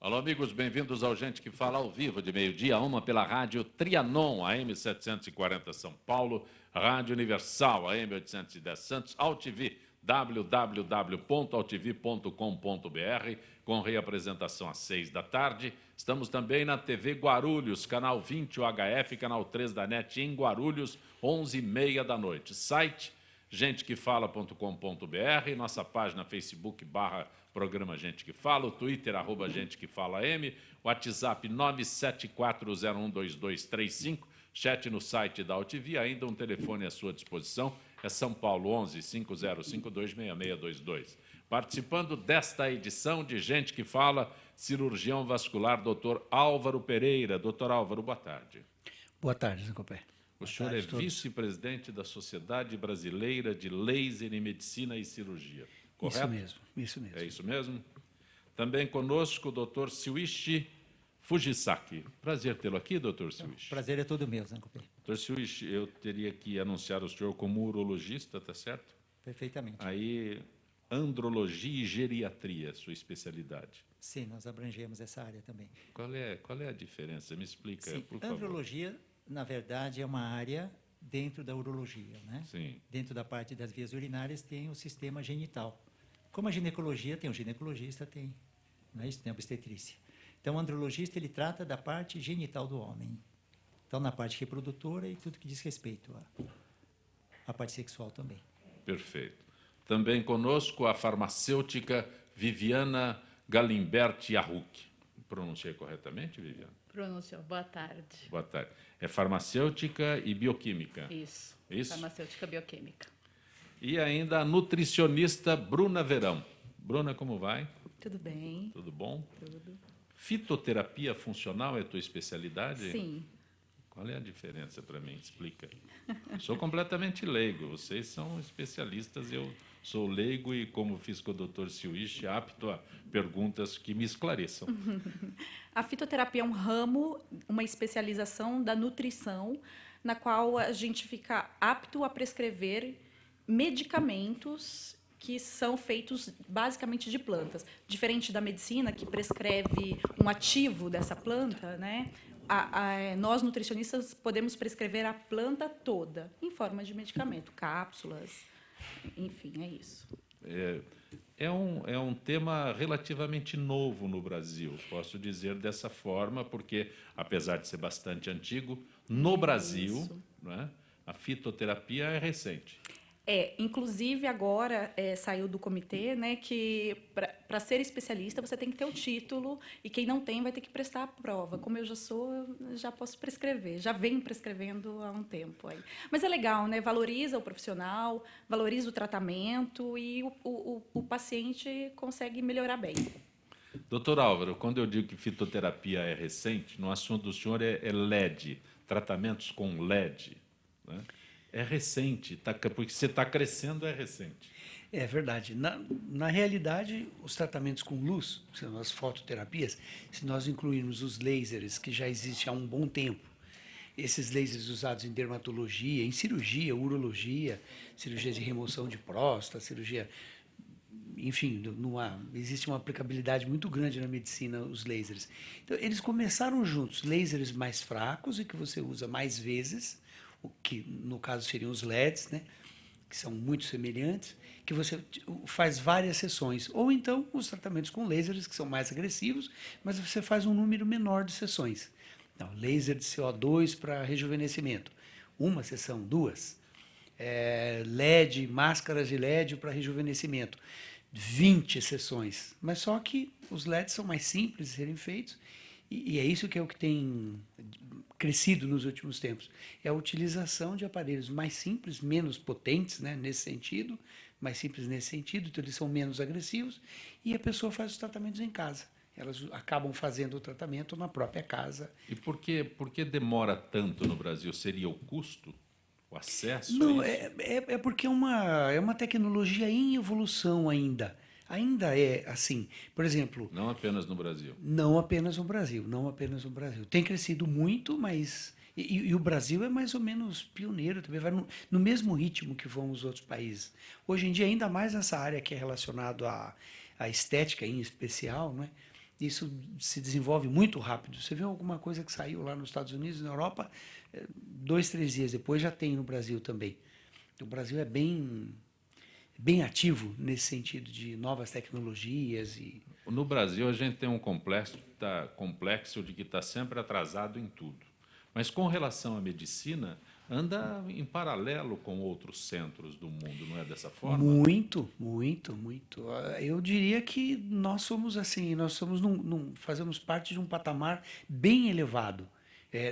Alô, amigos, bem-vindos ao Gente que Fala ao vivo, de meio-dia a 1 pela rádio Trianon, AM 740 São Paulo, Rádio Universal, AM 810 Santos, AltV, www.altv.com.br, com reapresentação às 6 da tarde. Estamos também na TV Guarulhos, canal 20 UHF, canal 3 da NET em Guarulhos, 11h30 da noite. Site gentequefala.com.br, nossa página Facebook /programa Gente que Fala, o Twitter @Gente que Fala M, WhatsApp 974012235, chat no site da AltV, ainda um telefone à sua disposição, é São Paulo 11 5052 6622. Participando desta edição de Gente que Fala, cirurgião vascular, Dr. Álvaro Pereira. Dr. Álvaro, boa tarde. Boa tarde, Zé Copé. O senhor é vice-presidente da Sociedade Brasileira de Laser em Medicina e Cirurgia, correto? Isso mesmo, isso mesmo. É isso mesmo? Também conosco o Dr. Shuichi Fujisaki. Prazer tê-lo aqui, Dr. Shuichi. Prazer é todo meu, Zé Copé. Dr. Shuichi, eu teria que anunciar o senhor como urologista, tá certo? Perfeitamente. Aí, andrologia e geriatria, sua especialidade. Sim, nós abrangemos essa área também. Qual é a diferença? Me explica, Sim, por favor. andrologia, na verdade, é uma área dentro da urologia, né? Sim. Dentro da parte das vias urinárias tem o sistema genital. Como a ginecologia tem o ginecologista, tem, não é isso? Tem a obstetrícia. Então, o andrologista, ele trata da parte genital do homem. Então, na parte reprodutora e tudo que diz respeito à parte sexual também. Perfeito. Também conosco a farmacêutica Viviana Galimberti Arruc. Pronunciei corretamente, Viviana? Pronunciou. Boa tarde. Boa tarde. É farmacêutica e bioquímica. Isso. Isso? Farmacêutica bioquímica. E ainda a nutricionista Bruna Verão. Bruna, como vai? Tudo bem? Tudo bom? Tudo. Fitoterapia funcional é a tua especialidade? Sim. Qual é a diferença para mim? Explica. Sou completamente leigo. Vocês são especialistas, eu sou leigo e, como fiz com o Dr. Shuichi, apto a perguntas que me esclareçam. A fitoterapia é um ramo, uma especialização da nutrição, na qual a gente fica apto a prescrever medicamentos que são feitos basicamente de plantas. Diferente da medicina, que prescreve um ativo dessa planta, né? Nós, nutricionistas, podemos prescrever a planta toda, em forma de medicamento, cápsulas, enfim, é isso. É um tema relativamente novo no Brasil, posso dizer dessa forma, porque, apesar de ser bastante antigo, no Brasil, né, a fitoterapia é recente. Inclusive agora saiu do comitê, né, que para ser especialista você tem que ter o título e quem não tem vai ter que prestar a prova. Como eu já sou, eu já posso prescrever, já venho prescrevendo há um tempo aí. Mas é legal, né? Valoriza o profissional, valoriza o tratamento e o paciente consegue melhorar bem. Doutor Álvaro, quando eu digo que fitoterapia é recente, no assunto do senhor é LED, tratamentos com LED, né? É recente, porque você está crescendo, é recente. É verdade. Na realidade, os tratamentos com luz, são as fototerapias, se nós incluirmos os lasers, que já existem há um bom tempo, esses lasers usados em dermatologia, em cirurgia, urologia, cirurgia de remoção de próstata, cirurgia... Enfim, existe uma aplicabilidade muito grande na medicina, os lasers. Então, eles começaram juntos, lasers mais fracos e que você usa mais vezes, o que no caso seriam os LEDs, né, que são muito semelhantes, que você faz várias sessões. Ou então os tratamentos com lasers, que são mais agressivos, mas você faz um número menor de sessões. Então, laser de CO2 para rejuvenescimento, uma sessão, duas. LED, máscaras de LED para rejuvenescimento, 20 sessões. Mas só que os LEDs são mais simples de serem feitos, e é isso que é o que tem crescido nos últimos tempos, é a utilização de aparelhos mais simples, menos potentes, né, nesse sentido, mais simples nesse sentido, então eles são menos agressivos, e a pessoa faz os tratamentos em casa. Elas acabam fazendo o tratamento na própria casa. E por que demora tanto no Brasil? Seria o custo? O acesso? Não, a isso? é porque é uma tecnologia em evolução ainda. Ainda é assim. Por exemplo... Não apenas no Brasil. Não apenas no Brasil, não apenas no Brasil. Tem crescido muito, mas... E o Brasil é mais ou menos pioneiro, também vai no mesmo ritmo que vão os outros países. Hoje em dia, ainda mais nessa área que é relacionada à estética em especial, não é? Isso se desenvolve muito rápido. Você vê alguma coisa que saiu lá nos Estados Unidos, na Europa, 2, 3 dias depois já tem no Brasil também. O Brasil é bem ativo nesse sentido de novas tecnologias. No Brasil, a gente tem um complexo de que está sempre atrasado em tudo. Mas, com relação à medicina, anda em paralelo com outros centros do mundo, não é dessa forma? Muito, muito, muito. Eu diria que nós somos assim, fazemos parte de um patamar bem elevado.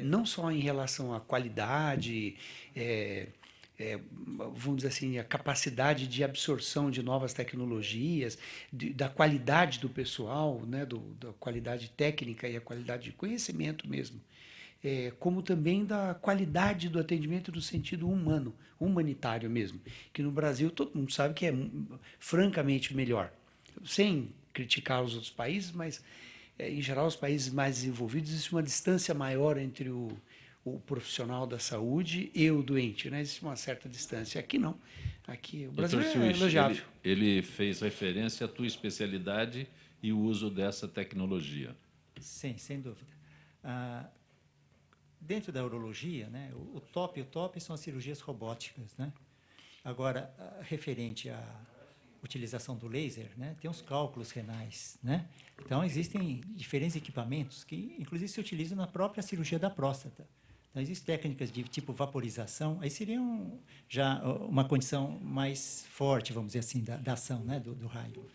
Não só em relação à qualidade, vamos dizer assim, a capacidade de absorção de novas tecnologias, da qualidade do pessoal, né, da qualidade técnica e a qualidade de conhecimento mesmo, como também da qualidade do atendimento no sentido humano, humanitário mesmo, que no Brasil todo mundo sabe que é francamente melhor, sem criticar os outros países, mas em geral os países mais desenvolvidos existe uma distância maior entre o profissional da saúde e o doente, né? Existe uma certa distância. Aqui não. Aqui o Brasil é elogiável. Ele fez referência à tua especialidade e o uso dessa tecnologia. Sim, sem dúvida. Dentro da urologia, né, o top são as cirurgias robóticas, né? Agora, referente à utilização do laser, né, tem os cálculos renais, né? Então, existem diferentes equipamentos que, inclusive, se utilizam na própria cirurgia da próstata. Então, existem técnicas de tipo vaporização, aí seria já uma condição mais forte, vamos dizer assim, da ação, né, do raio.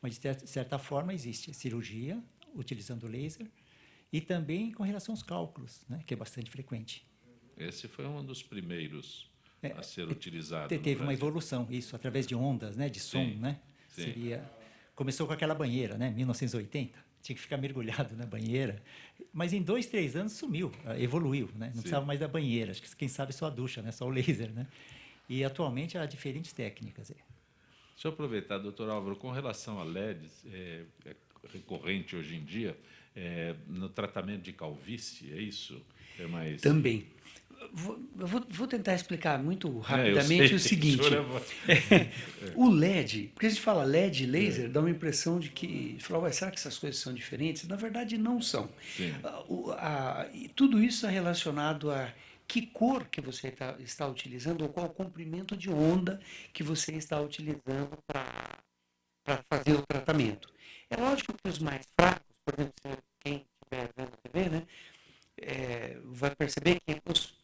Mas, de certa forma, existe cirurgia utilizando laser e também com relação aos cálculos, né, que é bastante frequente. Esse foi um dos primeiros a ser utilizado. Teve uma evolução, isso, através de ondas, né, de som. Sim, né? sim. Começou com aquela banheira, né, 1980. Tinha que ficar mergulhado na banheira. Mas em 2, 3 anos sumiu, evoluiu. Né? Não precisava mais da banheira. Acho que, quem sabe, só a ducha, né? Só o laser. Né? E, atualmente, há diferentes técnicas. Deixa eu aproveitar, doutor Álvaro, com relação a LEDs, é recorrente hoje em dia, no tratamento de calvície, é isso? Também. Vou tentar explicar muito rapidamente o seguinte. O LED, porque a gente fala LED, laser, dá uma impressão de que... será que essas coisas são diferentes? Na verdade, não são. Tudo isso é relacionado a que cor que você está utilizando ou qual o comprimento de onda que você está utilizando para fazer o tratamento. É lógico que os mais fracos, por exemplo, quem estiver vendo a TV, né, vai perceber que os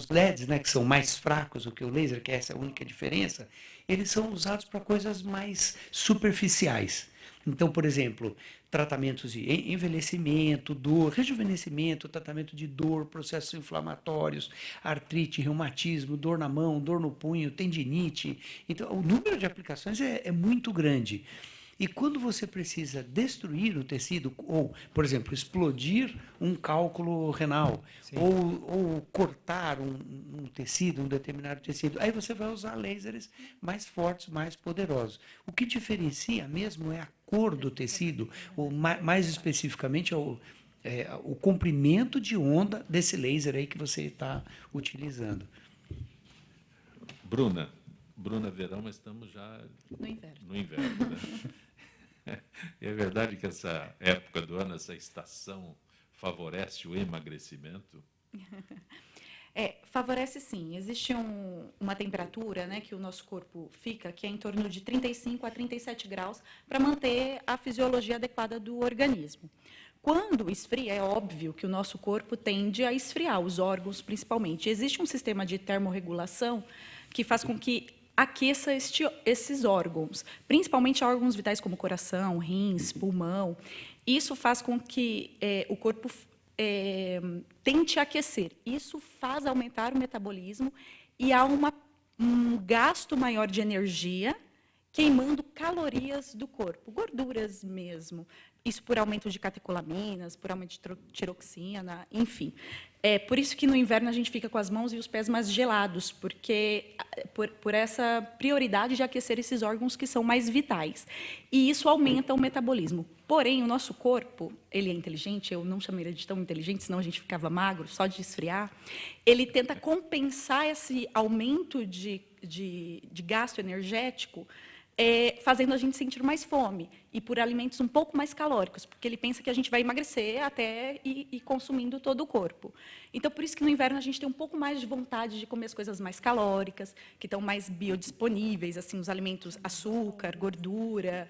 LEDs, né, que são mais fracos do que o laser, que é essa a única diferença, eles são usados para coisas mais superficiais. Então, por exemplo, tratamentos de envelhecimento, dor, rejuvenescimento, tratamento de dor, processos inflamatórios, artrite, reumatismo, dor na mão, dor no punho, tendinite. Então, o número de aplicações é muito grande. E quando você precisa destruir o tecido, ou, por exemplo, explodir um cálculo renal, ou cortar um tecido, um determinado tecido, aí você vai usar lasers mais fortes, mais poderosos. O que diferencia mesmo é a cor do tecido, ou mais especificamente o comprimento de onda desse laser aí que você está utilizando. Bruna Verão, mas estamos já no inverno, né? É verdade que essa época do ano, essa estação, favorece o emagrecimento? Favorece sim. Existe uma temperatura, né, que o nosso corpo fica, que é em torno de 35 a 37 graus, para manter a fisiologia adequada do organismo. Quando esfria, é óbvio que o nosso corpo tende a esfriar, os órgãos principalmente. Existe um sistema de termorregulação que faz com que aqueça esses órgãos, principalmente órgãos vitais como coração, rins, pulmão. Isso faz com que o corpo tente aquecer. Isso faz aumentar o metabolismo e há um gasto maior de energia queimando calorias do corpo, gorduras mesmo. Isso por aumento de catecolaminas, por aumento de tiroxina, enfim. Por isso que no inverno a gente fica com as mãos e os pés mais gelados, porque por essa prioridade de aquecer esses órgãos que são mais vitais. E isso aumenta o metabolismo. Porém, o nosso corpo, ele é inteligente, eu não chamaria de tão inteligente, senão a gente ficava magro, só de esfriar. Ele tenta compensar esse aumento de gasto energético fazendo a gente sentir mais fome, e por alimentos um pouco mais calóricos, porque ele pensa que a gente vai emagrecer até ir consumindo todo o corpo. Então, por isso que no inverno a gente tem um pouco mais de vontade de comer as coisas mais calóricas, que estão mais biodisponíveis, assim, os alimentos, açúcar, gordura.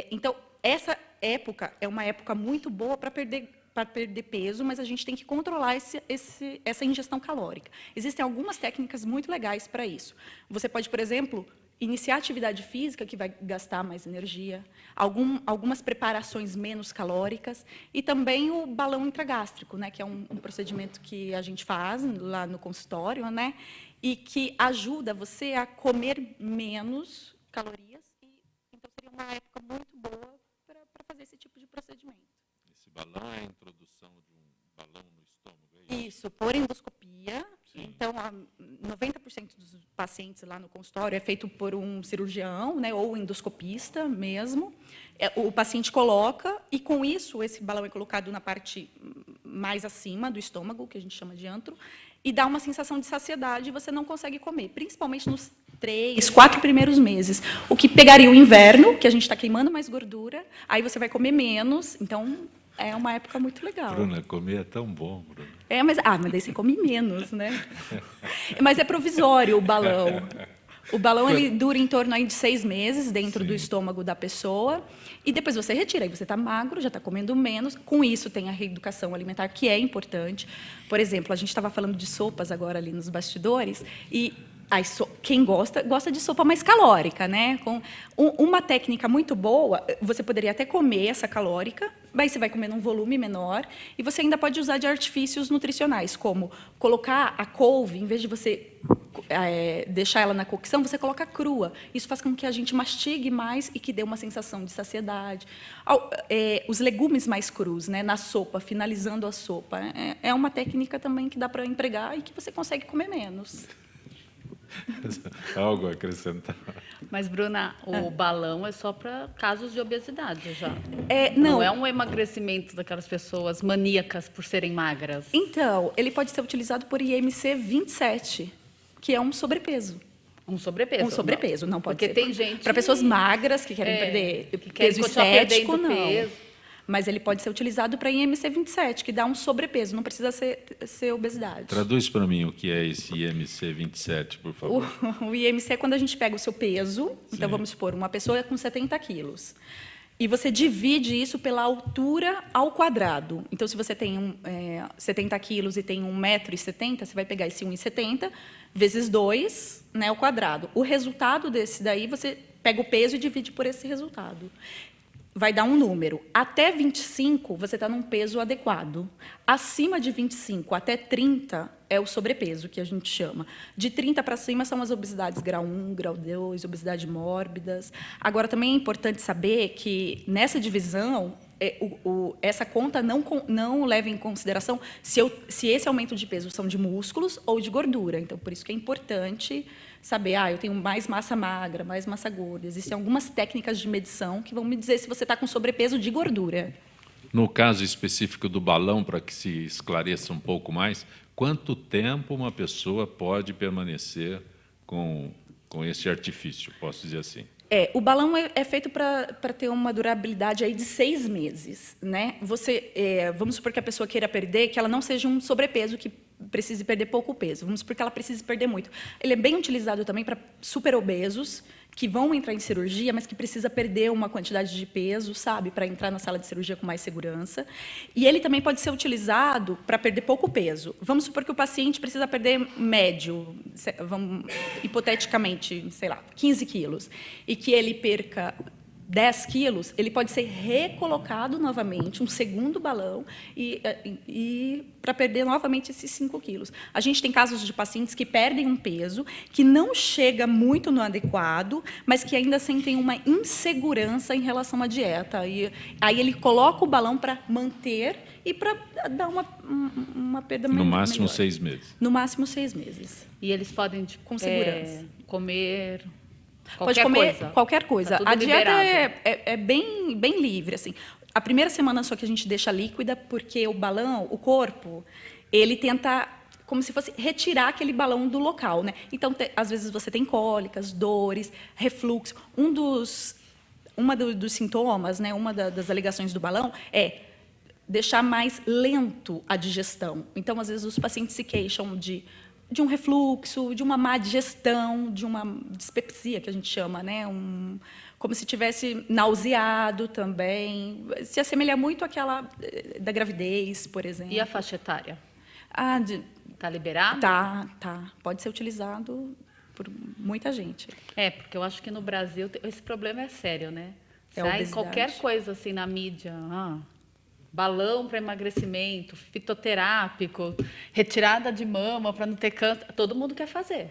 Então, essa época é uma época muito boa para perder peso, mas a gente tem que controlar essa ingestão calórica. Existem algumas técnicas muito legais para isso. Você pode, por exemplo, iniciar atividade física, que vai gastar mais energia, algumas preparações menos calóricas, e também o balão intragástrico, né, que é um procedimento que a gente faz lá no consultório, né, e que ajuda você a comer menos calorias, então seria uma época muito boa para fazer esse tipo de procedimento. Esse balão é a introdução de um balão no estômago, é isso? Isso, por endoscopia. Sim. Então, 90% dos pacientes lá no consultório é feito por um cirurgião, né, ou endoscopista mesmo. O paciente coloca, e com isso, esse balão é colocado na parte mais acima do estômago, que a gente chama de antro, e dá uma sensação de saciedade, e você não consegue comer, principalmente nos 3, 4 primeiros meses. O que pegaria o inverno, que a gente está queimando mais gordura, aí você vai comer menos, então é uma época muito legal. Bruna, comer é tão bom, Bruna. Mas daí você come menos, né? Mas é provisório o balão. O balão ele dura em torno aí de 6 meses dentro do estômago da pessoa, e depois você retira, aí você está magro, já está comendo menos. Com isso tem a reeducação alimentar, que é importante. Por exemplo, a gente estava falando de sopas agora ali nos bastidores, e quem gosta de sopa mais calórica, né? Com uma técnica muito boa, você poderia até comer essa calórica, mas você vai comer num volume menor, e você ainda pode usar de artifícios nutricionais, como colocar a couve, em vez de você deixar ela na cocção, você coloca crua. Isso faz com que a gente mastigue mais e que dê uma sensação de saciedade. Os legumes mais crus, né, na sopa, finalizando a sopa, é uma técnica também que dá para empregar e que você consegue comer menos. Algo a acrescentar? Mas, Bruna, o balão é só para casos de obesidade já. Não. Não é um emagrecimento daquelas pessoas maníacas por serem magras. Então, ele pode ser utilizado por IMC 27, que é um sobrepeso. Um sobrepeso. Um sobrepeso, não pode Porque ser. tem gente... Para pessoas magras que querem perder que querem peso continuar estético, perdendo não. peso. Mas ele pode ser utilizado para IMC 27, que dá um sobrepeso, não precisa ser obesidade. Traduz para mim o que é esse IMC 27, por favor. O IMC é quando a gente pega o seu peso, então vamos supor, uma pessoa com 70 quilos, e você divide isso pela altura ao quadrado. Então, se você tem 70 quilos e tem 1,70 m, você vai pegar esse 1,70 vezes 2, né, ao quadrado. O resultado desse daí, você pega o peso e divide por esse resultado. Vai dar um número. Até 25, você está num peso adequado. Acima de 25 até 30 é o sobrepeso, que a gente chama. De 30 para cima são as obesidades grau 1, grau 2, obesidade mórbidas. Agora, também é importante saber que, nessa divisão, essa conta não leva em consideração se esse aumento de peso são de músculos ou de gordura. Então, por isso que é importante saber, eu tenho mais massa magra, mais massa gorda. Existem algumas técnicas de medição que vão me dizer se você está com sobrepeso de gordura. No caso específico do balão, para que se esclareça um pouco mais, quanto tempo uma pessoa pode permanecer com esse artifício, posso dizer assim? O balão é feito para ter uma durabilidade aí de 6 meses, né? Vamos supor que a pessoa queira perder, que ela não seja um sobrepeso que precise perder pouco peso. Vamos supor que ela precise perder muito. Ele é bem utilizado também para superobesos que vão entrar em cirurgia, mas que precisa perder uma quantidade de peso, sabe, para entrar na sala de cirurgia com mais segurança. E ele também pode ser utilizado para perder pouco peso. Vamos supor que o paciente precisa perder médio, hipoteticamente, 15 quilos, e que ele perca 10 quilos, ele pode ser recolocado novamente, um segundo balão, e para perder novamente esses 5 quilos. A gente tem casos de pacientes que perdem um peso, que não chega muito no adequado, mas que ainda sentem uma insegurança em relação à dieta. E aí ele coloca o balão para manter e para dar uma perda melhor. No máximo 6 meses. No máximo 6 meses. E eles podem com segurança comer... Pode comer qualquer coisa. Tá a dieta liberado. é bem livre. Assim. A primeira semana só que a gente deixa líquida, porque o balão, o corpo, ele tenta como se fosse retirar aquele balão do local, né? Então, às vezes você tem cólicas, dores, refluxo. Dos sintomas, né, das alegações do balão é deixar mais lento a digestão. Então, às vezes, os pacientes se queixam de um refluxo, de uma má digestão, de uma dispepsia, que a gente chama, né? Como se tivesse nauseado também. Se assemelha muito àquela da gravidez, por exemplo. E a faixa etária? Tá liberado? Tá. Pode ser utilizado por muita gente. Porque eu acho que no Brasil esse problema é sério, né? É Sai obesidade. qualquer coisa assim na mídia, balão para emagrecimento, fitoterápico, retirada de mama para não ter câncer, todo mundo quer fazer.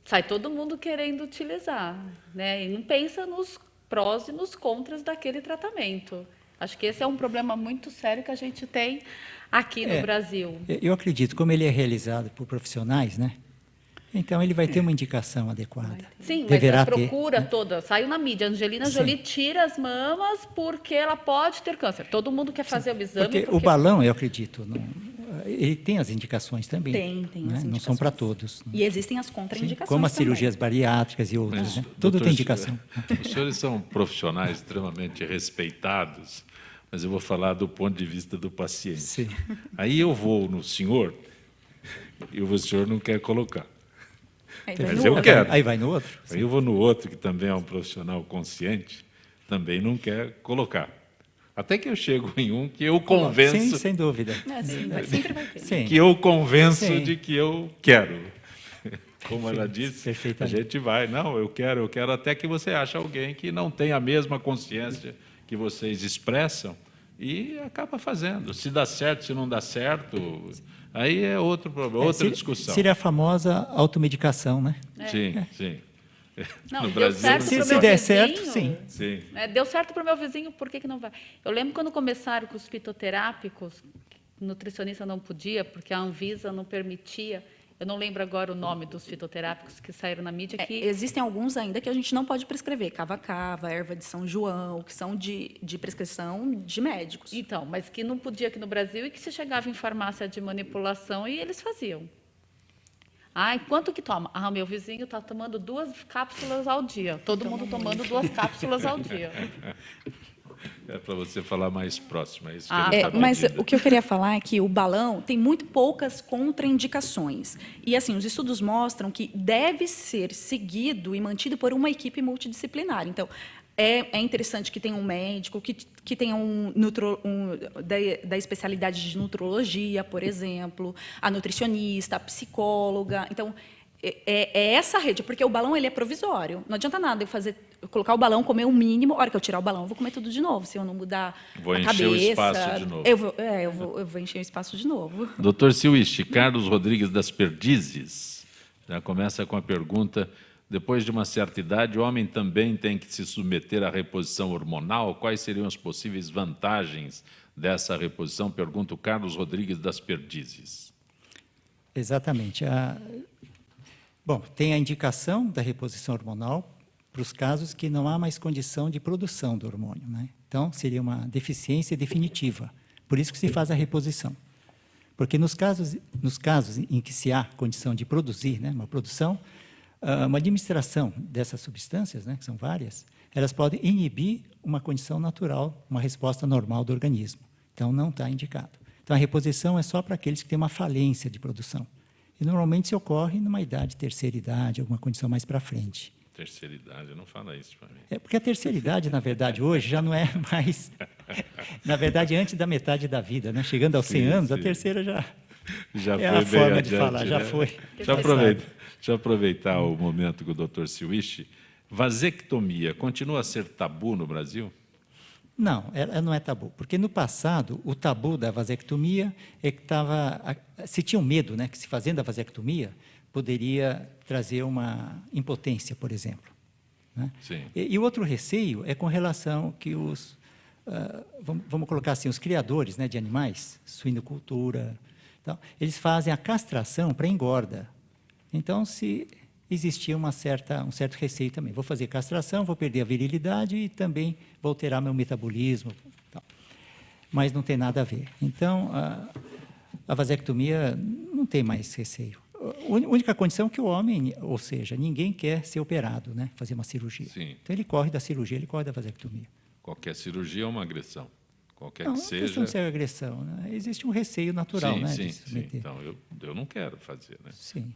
Sai todo mundo querendo utilizar, né? E não pensa nos prós e nos contras daquele tratamento. Acho que esse é um problema muito sério que a gente tem aqui no Brasil. Eu acredito, como ele é realizado por profissionais, né? Então, ele vai ter uma indicação adequada. Sim, Deverá mas a procura ter, né? toda, saiu na mídia, Angelina Jolie tira as mamas porque ela pode ter câncer. Todo mundo quer fazer o exame. Porque o balão, eu acredito, ele tem as indicações também. Tem né? as indicações. Não são para todos. E existem as contraindicações como as também. cirurgias bariátricas e outras. Né? Tudo Doutor, tem indicação. Os senhores são profissionais extremamente respeitados, mas eu vou falar do ponto de vista do paciente. Sim. Aí eu vou no senhor e o senhor não quer colocar. Mas eu quero. Aí vai no outro. Aí eu vou no outro, que também é um profissional consciente, também não quer colocar. Até que eu chego em um que eu convenço... Sim, sem dúvida. Sempre vai ter. Sim. Que eu convenço Sim. de que eu quero. Como ela disse, a Perfeitamente. gente vai. Não, eu quero, até que você ache alguém que não tem a mesma consciência que vocês expressam e acaba fazendo. Se dá certo, se não dá certo, aí é outro problema, outra discussão. Seria a famosa automedicação, né? Sim. Não, No deu Brasil, certo Se pro meu der vizinho, certo, sim. Sim. Deu certo para o meu vizinho, por que não vai? Eu lembro quando começaram com os fitoterápicos, o nutricionista não podia, porque a Anvisa não permitia. Eu não lembro agora o nome dos fitoterápicos que saíram na mídia. Existem alguns ainda que a gente não pode prescrever. Cava-cava, erva de São João, que são de prescrição de médicos. Então, mas que não podia aqui no Brasil e que se chegava em farmácia de manipulação e eles faziam. Quanto que toma? Meu vizinho está tomando 2 cápsulas ao dia. Todo mundo tomando 2 cápsulas ao dia. É para você falar mais próximo. É isso que Mas o que eu queria falar é que o balão tem muito poucas contraindicações. E, assim, os estudos mostram que deve ser seguido e mantido por uma equipe multidisciplinar. Então, é interessante que tenha um médico, que tenha da especialidade de nutrologia, por exemplo, a nutricionista, a psicóloga. Então, é essa rede, porque o balão ele é provisório. Não adianta nada eu colocar o balão, comer o mínimo. A hora que eu tirar o balão, eu vou comer tudo de novo, se eu não mudar Vou a encher cabeça. o espaço de novo. Eu vou encher o espaço de novo. Doutor Silvich, Carlos Rodrigues das Perdizes, já começa com a pergunta: depois de uma certa idade, o homem também tem que se submeter à reposição hormonal? Quais seriam as possíveis vantagens dessa reposição? Pergunta o Carlos Rodrigues das Perdizes. Exatamente. Bom, tem a indicação da reposição hormonal para os casos que não há mais condição de produção do hormônio, né? Então, seria uma deficiência definitiva. Por isso que se faz a reposição. Porque nos casos em que se há condição de produzir, né, uma produção, uma administração dessas substâncias, né, que são várias, elas podem inibir uma condição natural, uma resposta normal do organismo. Então, não está indicado. Então, a reposição é só para aqueles que têm uma falência de produção. E, normalmente, se ocorre numa terceira idade, alguma condição mais para frente. Terceira idade, não fala isso para mim. Porque a terceira idade, na verdade, hoje, já não é mais... Na verdade, antes da metade da vida, né? Chegando aos 100 anos, a terceira já foi a forma adiante, de falar, já né? foi. Deixa eu aproveitar o momento com o Dr. Silvich. Vasectomia continua a ser tabu no Brasil? Não, ela não é tabu, porque no passado o tabu da vasectomia é que se tinha um medo, né, que se fazendo a vasectomia poderia trazer uma impotência, por exemplo, né? Sim. E o outro receio é com relação que vamos colocar assim, os criadores, né, de animais, suinocultura, então, eles fazem a castração para engorda. Então, se existia um certo receio também. Vou fazer castração, vou perder a virilidade e também vou alterar meu metabolismo. Tal. Mas não tem nada a ver. Então, a vasectomia tem mais receio. A única condição é que o homem, ou seja, ninguém quer ser operado, né? Fazer uma cirurgia. Sim. Então, ele corre da cirurgia, ele corre da vasectomia. Qualquer cirurgia é uma agressão. Qualquer Não, que não é seja. questão de ser agressão, né? Existe um receio natural, sim, né? sim, de se sim. submeter. Então, eu não quero fazer, né? Sim.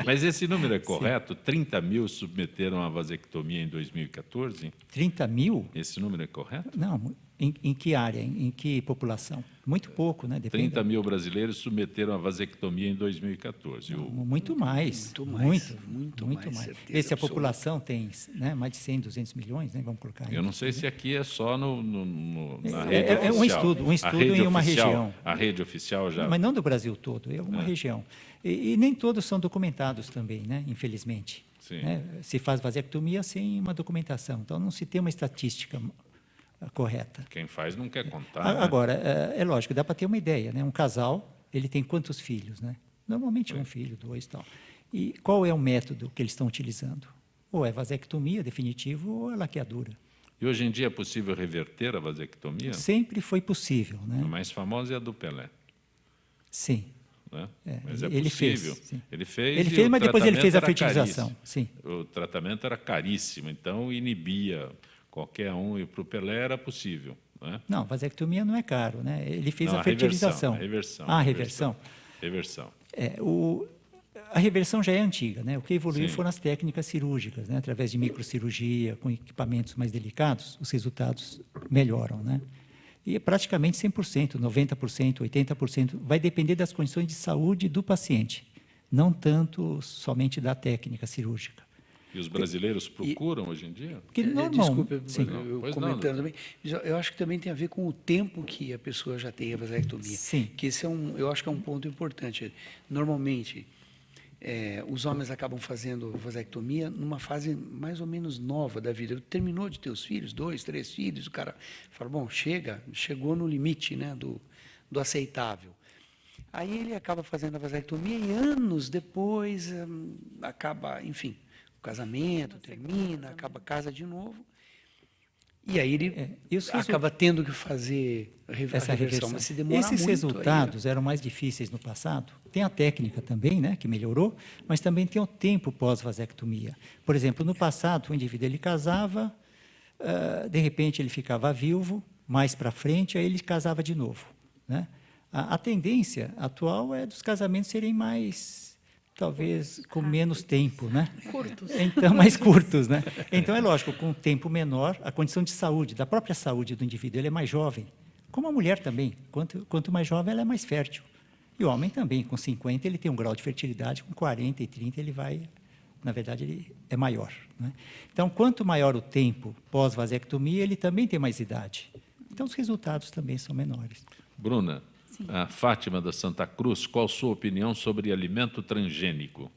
Mas esse número é correto? 30 mil submeteram a vasectomia em 2014? 30 mil? Esse número é correto? Não. Em que área? Em que população? Muito pouco, né? Depende. 30 mil brasileiros submeteram a vasectomia em 2014. Muito mais. Muito mais, certeza Vê se a absoluta. população tem, né, mais de 100, 200 milhões, né? Vamos colocar aí. Eu não sei se aqui é só na É- rede é um oficial. estudo- um estudo A rede em uma oficial- região. A rede oficial já... Mas não do Brasil todo, é uma região. E nem todos são documentados também, né? Infelizmente. Sim. Né? Se faz vasectomia sem uma documentação. Então, não se tem uma estatística correta. Quem faz não quer contar. né? Agora, é lógico, dá para ter uma ideia. Né? Um casal, ele tem quantos filhos? Né? Normalmente um filho, 2 e tal. E qual é o método que eles estão utilizando? Ou é vasectomia, definitivo, ou é laqueadura. E hoje em dia é possível reverter a vasectomia? Sempre foi possível. A Né? mais famosa é a do Pelé. Sim. Né? É, Mas é ele fez, possível. sim. Ele fez, Ele e fez, o mas depois ele fez a tratamento era fertilização. caríssimo. Sim. O tratamento era caríssimo, então inibia qualquer um, e para o Pelé era possível. Né? Não, vasectomia não é caro, né? Ele fez Não, a fertilização. reversão. Ah, a reversão. Reversão. A reversão já é antiga, né? O que evoluiu Sim. foram as técnicas cirúrgicas, né? Através de microcirurgia, com equipamentos mais delicados, os resultados melhoram, né? E é praticamente 100%, 90%, 80%, vai depender das condições de saúde do paciente, não tanto somente da técnica cirúrgica. E os brasileiros procuram hoje em dia? Porque Desculpa, sim. eu Pois não, comentando também. Eu acho que também tem a ver com o tempo que a pessoa já tem a vasectomia. Sim. Que esse eu acho que é um ponto importante. Normalmente, os homens acabam fazendo vasectomia numa fase mais ou menos nova da vida. Terminou de ter os filhos, 2, 3 filhos, o cara fala, bom, chegou no limite, né, do aceitável. Aí ele acaba fazendo a vasectomia e anos depois acaba, enfim, o casamento termina, acaba casa de novo. E aí ele acaba tendo que fazer a reversão, mas se demora Esses muito. resultados eram mais difíceis no passado. Tem a técnica também, né, que melhorou, mas também tem o tempo pós-vasectomia. Por exemplo, no passado, o indivíduo ele casava, de repente ele ficava viúvo, mais para frente, aí ele casava de novo. Né? A tendência atual é dos casamentos serem mais, talvez, com menos tempo, né? Curtos. Então, mais curtos, né? Então, é lógico, com um tempo menor, a condição de saúde, da própria saúde do indivíduo, ele é mais jovem. Como a mulher também. Quanto mais jovem, ela é mais fértil. E o homem também, com 50, ele tem um grau de fertilidade, com 40 e 30, ele vai, na verdade, ele é maior. Né? Então, quanto maior o tempo pós-vasectomia, ele também tem mais idade. Então, os resultados também são menores. Bruna, a Fátima da Santa Cruz, qual a sua opinião sobre alimento transgênico?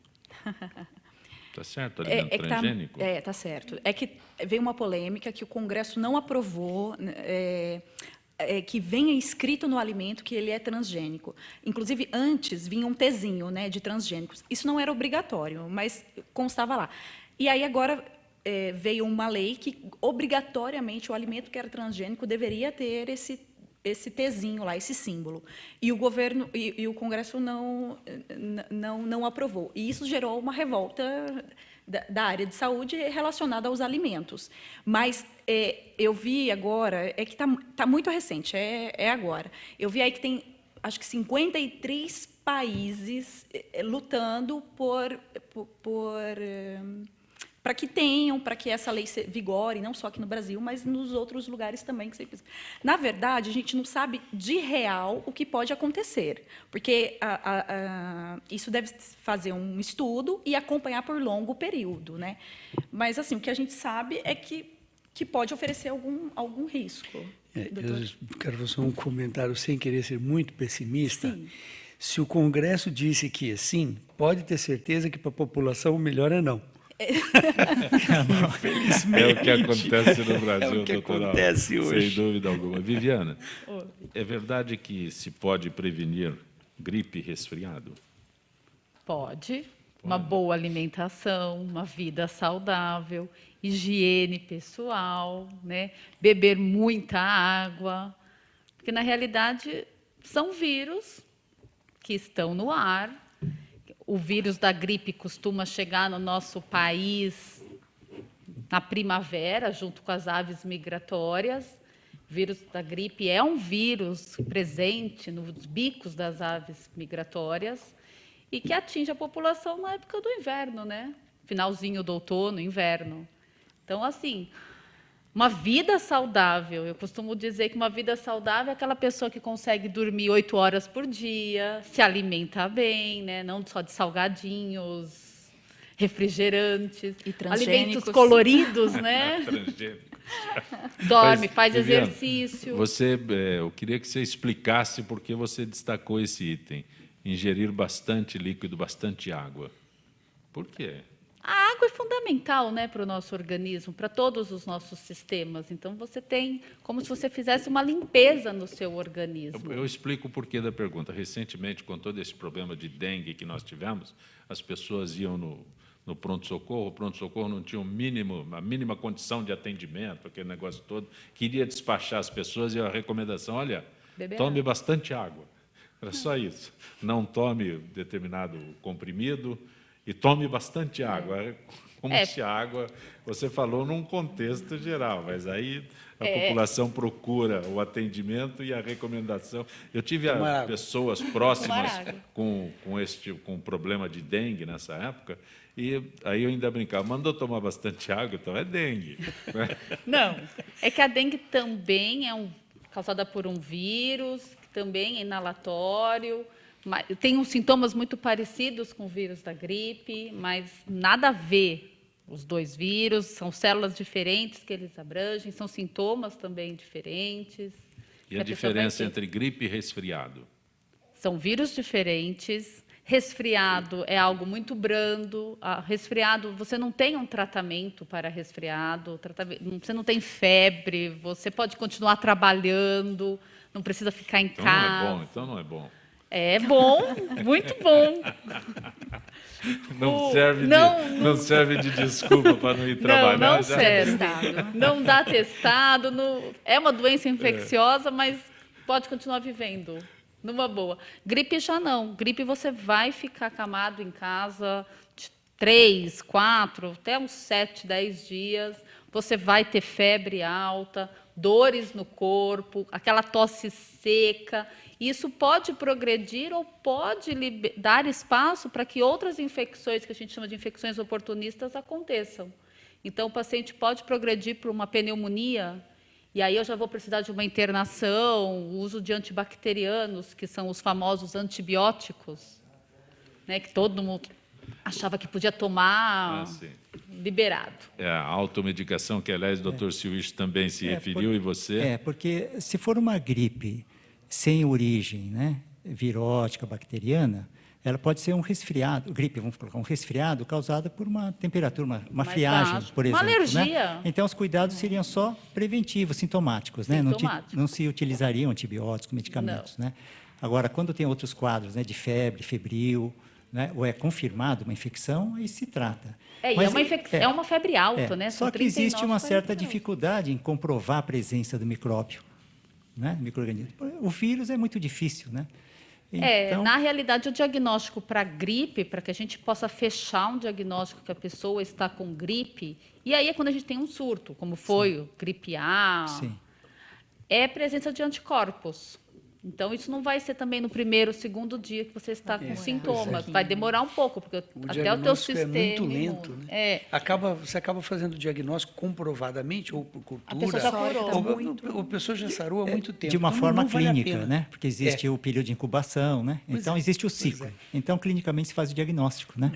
Está certo, alimento transgênico? Tá certo. É que veio uma polêmica que o Congresso não aprovou, que venha escrito no alimento que ele é transgênico. Inclusive, antes vinha um tezinho, né, de transgênicos. Isso não era obrigatório, mas constava lá. E aí agora veio uma lei que obrigatoriamente o alimento que era transgênico deveria ter esse tezinho lá, esse símbolo. E o governo e o Congresso não aprovou. E isso gerou uma revolta da área de saúde relacionada aos alimentos. Mas eu vi agora, que está muito recente, é agora. Eu vi aí que tem, acho que 53 países lutando para que essa lei vigore, não só aqui no Brasil, mas nos outros lugares também. Na verdade, a gente não sabe de real o que pode acontecer, porque isso deve fazer um estudo e acompanhar por longo período, né? Mas assim, o que a gente sabe é que pode oferecer algum risco. Eu quero fazer um comentário sem querer ser muito pessimista. Sim. Se o Congresso disse que sim, pode ter certeza que para a população o melhor é não. Infelizmente. É o que acontece no Brasil, é o que doutora, acontece hoje. sem dúvida alguma. Viviana, é verdade que se pode prevenir gripe e resfriado? Pode. Uma boa alimentação, uma vida saudável, higiene pessoal, né? Beber muita água. Porque, na realidade, são vírus que estão no ar. O vírus da gripe costuma chegar no nosso país na primavera, junto com as aves migratórias. O vírus da gripe é um vírus presente nos bicos das aves migratórias e que atinge a população na época do inverno, né? Finalzinho do outono, inverno. Então, assim, uma vida saudável, eu costumo dizer que uma vida saudável é aquela pessoa que consegue dormir 8 horas por dia, se alimenta bem, né? Não só de salgadinhos, refrigerantes, E transgênicos. alimentos coloridos, né? Transgênicos. Dorme, Mas, faz Viviane, exercício. eu queria que você explicasse por que você destacou esse item. Ingerir bastante líquido, bastante água. Por quê? A água é fundamental, né, para o nosso organismo, para todos os nossos sistemas. Então, você tem como se você fizesse uma limpeza no seu organismo. Eu explico o porquê da pergunta. Recentemente, com todo esse problema de dengue que nós tivemos, as pessoas iam no pronto-socorro, o pronto-socorro não tinha a mínima condição de atendimento, aquele negócio todo, queria despachar as pessoas e a recomendação, olha, Beber tome água. bastante água. Era só isso. Não tome determinado comprimido e tome bastante água. Como se a água, você falou num contexto geral, mas aí a população procura o atendimento e a recomendação. Eu tive pessoas próximas com problema de dengue nessa época, e aí eu ainda brincava, mandou tomar bastante água, então é dengue. Não, é que a dengue também é causada por um vírus, que também é inalatório, tem uns sintomas muito parecidos com o vírus da gripe, mas nada a ver os dois vírus, são células diferentes que eles abrangem, são sintomas também diferentes. E a diferença entre gripe e resfriado? São vírus diferentes. Resfriado é algo muito brando. Resfriado, você não tem um tratamento para resfriado, você não tem febre, você pode continuar trabalhando, não precisa ficar em casa. Então não é bom. É bom, muito bom. Não serve de desculpa para não ir trabalhar. Não serve. Não dá atestado. É uma doença infecciosa, mas pode continuar vivendo numa boa. Gripe já não. Gripe você vai ficar acamado em casa de 3, 4, até uns 7, 10 dias. Você vai ter febre alta, dores no corpo, aquela tosse seca. Isso pode progredir ou pode dar espaço para que outras infecções, que a gente chama de infecções oportunistas, aconteçam. Então, o paciente pode progredir para uma pneumonia, e aí eu já vou precisar de uma internação, o uso de antibacterianos, que são os famosos antibióticos, né, que todo mundo achava que podia tomar liberado. É a automedicação, que, aliás, o doutor Silvich também se referiu, e você? Porque se for uma gripe sem origem, né, virótica, bacteriana, ela pode ser um resfriado, gripe, vamos colocar, um resfriado causado por uma temperatura, uma friagem, baixo. por exemplo. Uma alergia. Né? Então, os cuidados seriam só preventivos, sintomáticos. Né? Não se utilizariam antibióticos, medicamentos. Né? Agora, quando tem outros quadros, né, de febre, febril, né, ou é confirmado uma infecção, aí se trata. É uma febre alta, né? Só que existe uma certa dificuldade em comprovar a presença do micróbio, né, micro-organismo. O vírus é muito difícil, né? Então, na realidade, o diagnóstico para gripe, para que a gente possa fechar um diagnóstico que a pessoa está com gripe, e aí é quando a gente tem um surto, como foi o gripe A, é presença de anticorpos. Então, isso não vai ser também no primeiro, segundo dia que você está com sintomas. Vai demorar um pouco, porque até o teu sistema... é muito lento. Né? Você acaba fazendo o diagnóstico comprovadamente, ou por cultura. A pessoa já curou. A pessoa já sarou há muito tempo. De uma então, forma não vale clínica, né? Porque existe o período de incubação, né? Então, existe o ciclo. Então, clinicamente, se faz o diagnóstico, né?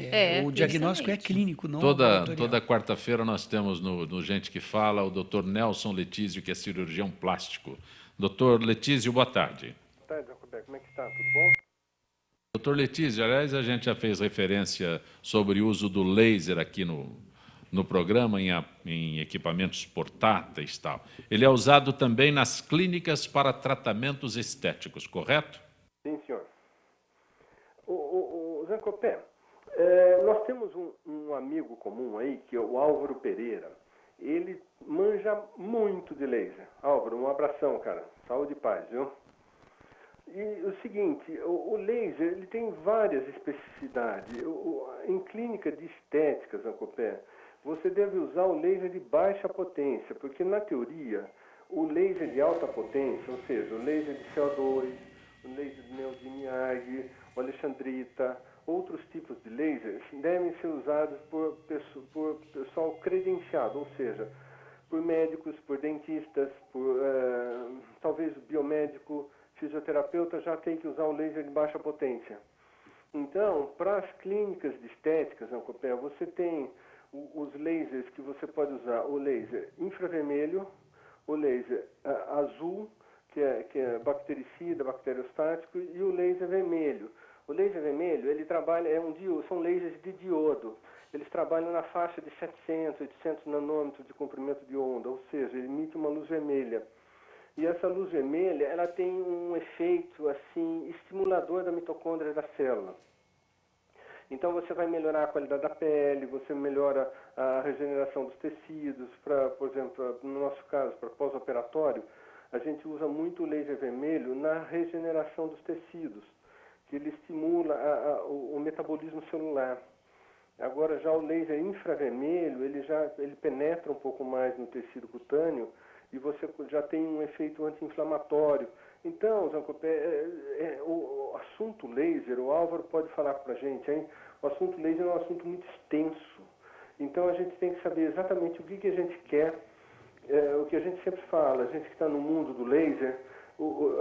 O diagnóstico é clínico, não Toda quarta-feira nós temos no Gente que Fala o doutor Nelson Letísio, que é cirurgião plástico. Doutor Letísio, boa tarde. Boa tarde, Roberto. Como é que está? Tudo bom? Doutor Letísio, aliás, a gente já fez referência sobre o uso do laser aqui no programa, em equipamentos portáteis e tal. Ele é usado também nas clínicas para tratamentos estéticos, correto? Sim, senhor. O Zancopé, nós temos um amigo comum aí, que é o Álvaro Pereira. Ele manja muito de laser. Álvaro, um abração, cara. Saúde e paz, viu? E o seguinte, o laser ele tem várias especificidades. Em clínica de estética, Zancopé, você deve usar o laser de baixa potência, porque na teoria, o laser de alta potência, ou seja, o laser de CO2, o laser de neodymium, o alexandrita, outros tipos de lasers, devem ser usados por pessoal credenciado, ou seja, por médicos, por dentistas, por talvez o biomédico, fisioterapeuta já tem que usar o laser de baixa potência. Então, para as clínicas de estética, Zancopé, você tem os lasers que você pode usar, o laser infravermelho, o laser azul, que é bactericida, bacteriostático, e o laser vermelho. O laser vermelho, ele trabalha, são lasers de diodo. Eles trabalham na faixa de 700, 800 nanômetros de comprimento de onda, ou seja, ele emite uma luz vermelha. E essa luz vermelha, ela tem um efeito, assim, estimulador da mitocôndria da célula. Então, você vai melhorar a qualidade da pele, você melhora a regeneração dos tecidos. Por exemplo, no nosso caso, para pós-operatório, a gente usa muito o laser vermelho na regeneração dos tecidos, que ele estimula o metabolismo celular. Agora, já o laser infravermelho, ele penetra um pouco mais no tecido cutâneo e você já tem um efeito anti-inflamatório. Então, Zancopé, o assunto laser, o Álvaro pode falar para a gente, hein? O assunto laser é um assunto muito extenso. Então, a gente tem que saber exatamente o que a gente quer. O que a gente sempre fala, a gente que está no mundo do laser,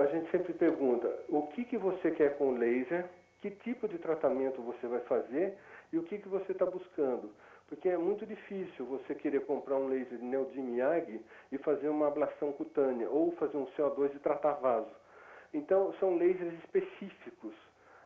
a gente sempre pergunta o que você quer com o laser, que tipo de tratamento você vai fazer e o que você está buscando. Porque é muito difícil você querer comprar um laser de neodymium e fazer uma ablação cutânea ou fazer um CO2 e tratar vaso. Então, são lasers específicos.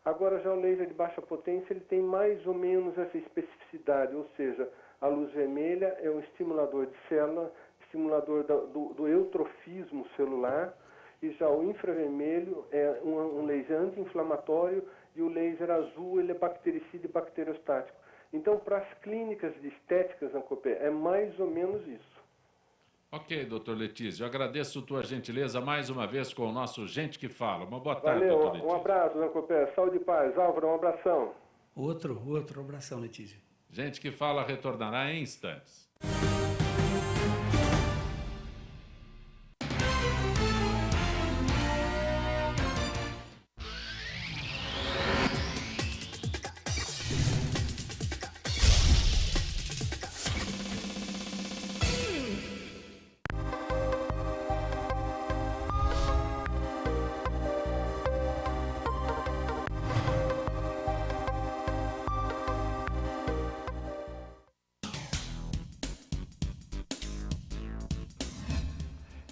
Agora, já o laser de baixa potência, ele tem mais ou menos essa especificidade, ou seja, a luz vermelha é um estimulador de célula, estimulador do eutrofismo celular, e já o infravermelho é um laser anti-inflamatório e o laser azul ele é bactericida e bacteriostático. Então, para as clínicas de estética, Zancopé, é mais ou menos isso. Ok, doutor Letísio. Eu agradeço tua gentileza mais uma vez com o nosso Gente que Fala. Uma boa tarde, Valeu, doutor Letísio. um abraço, Zancopé. Saúde e paz. Álvaro, um abração. Outro abração, Letísio. Gente que Fala retornará em instantes.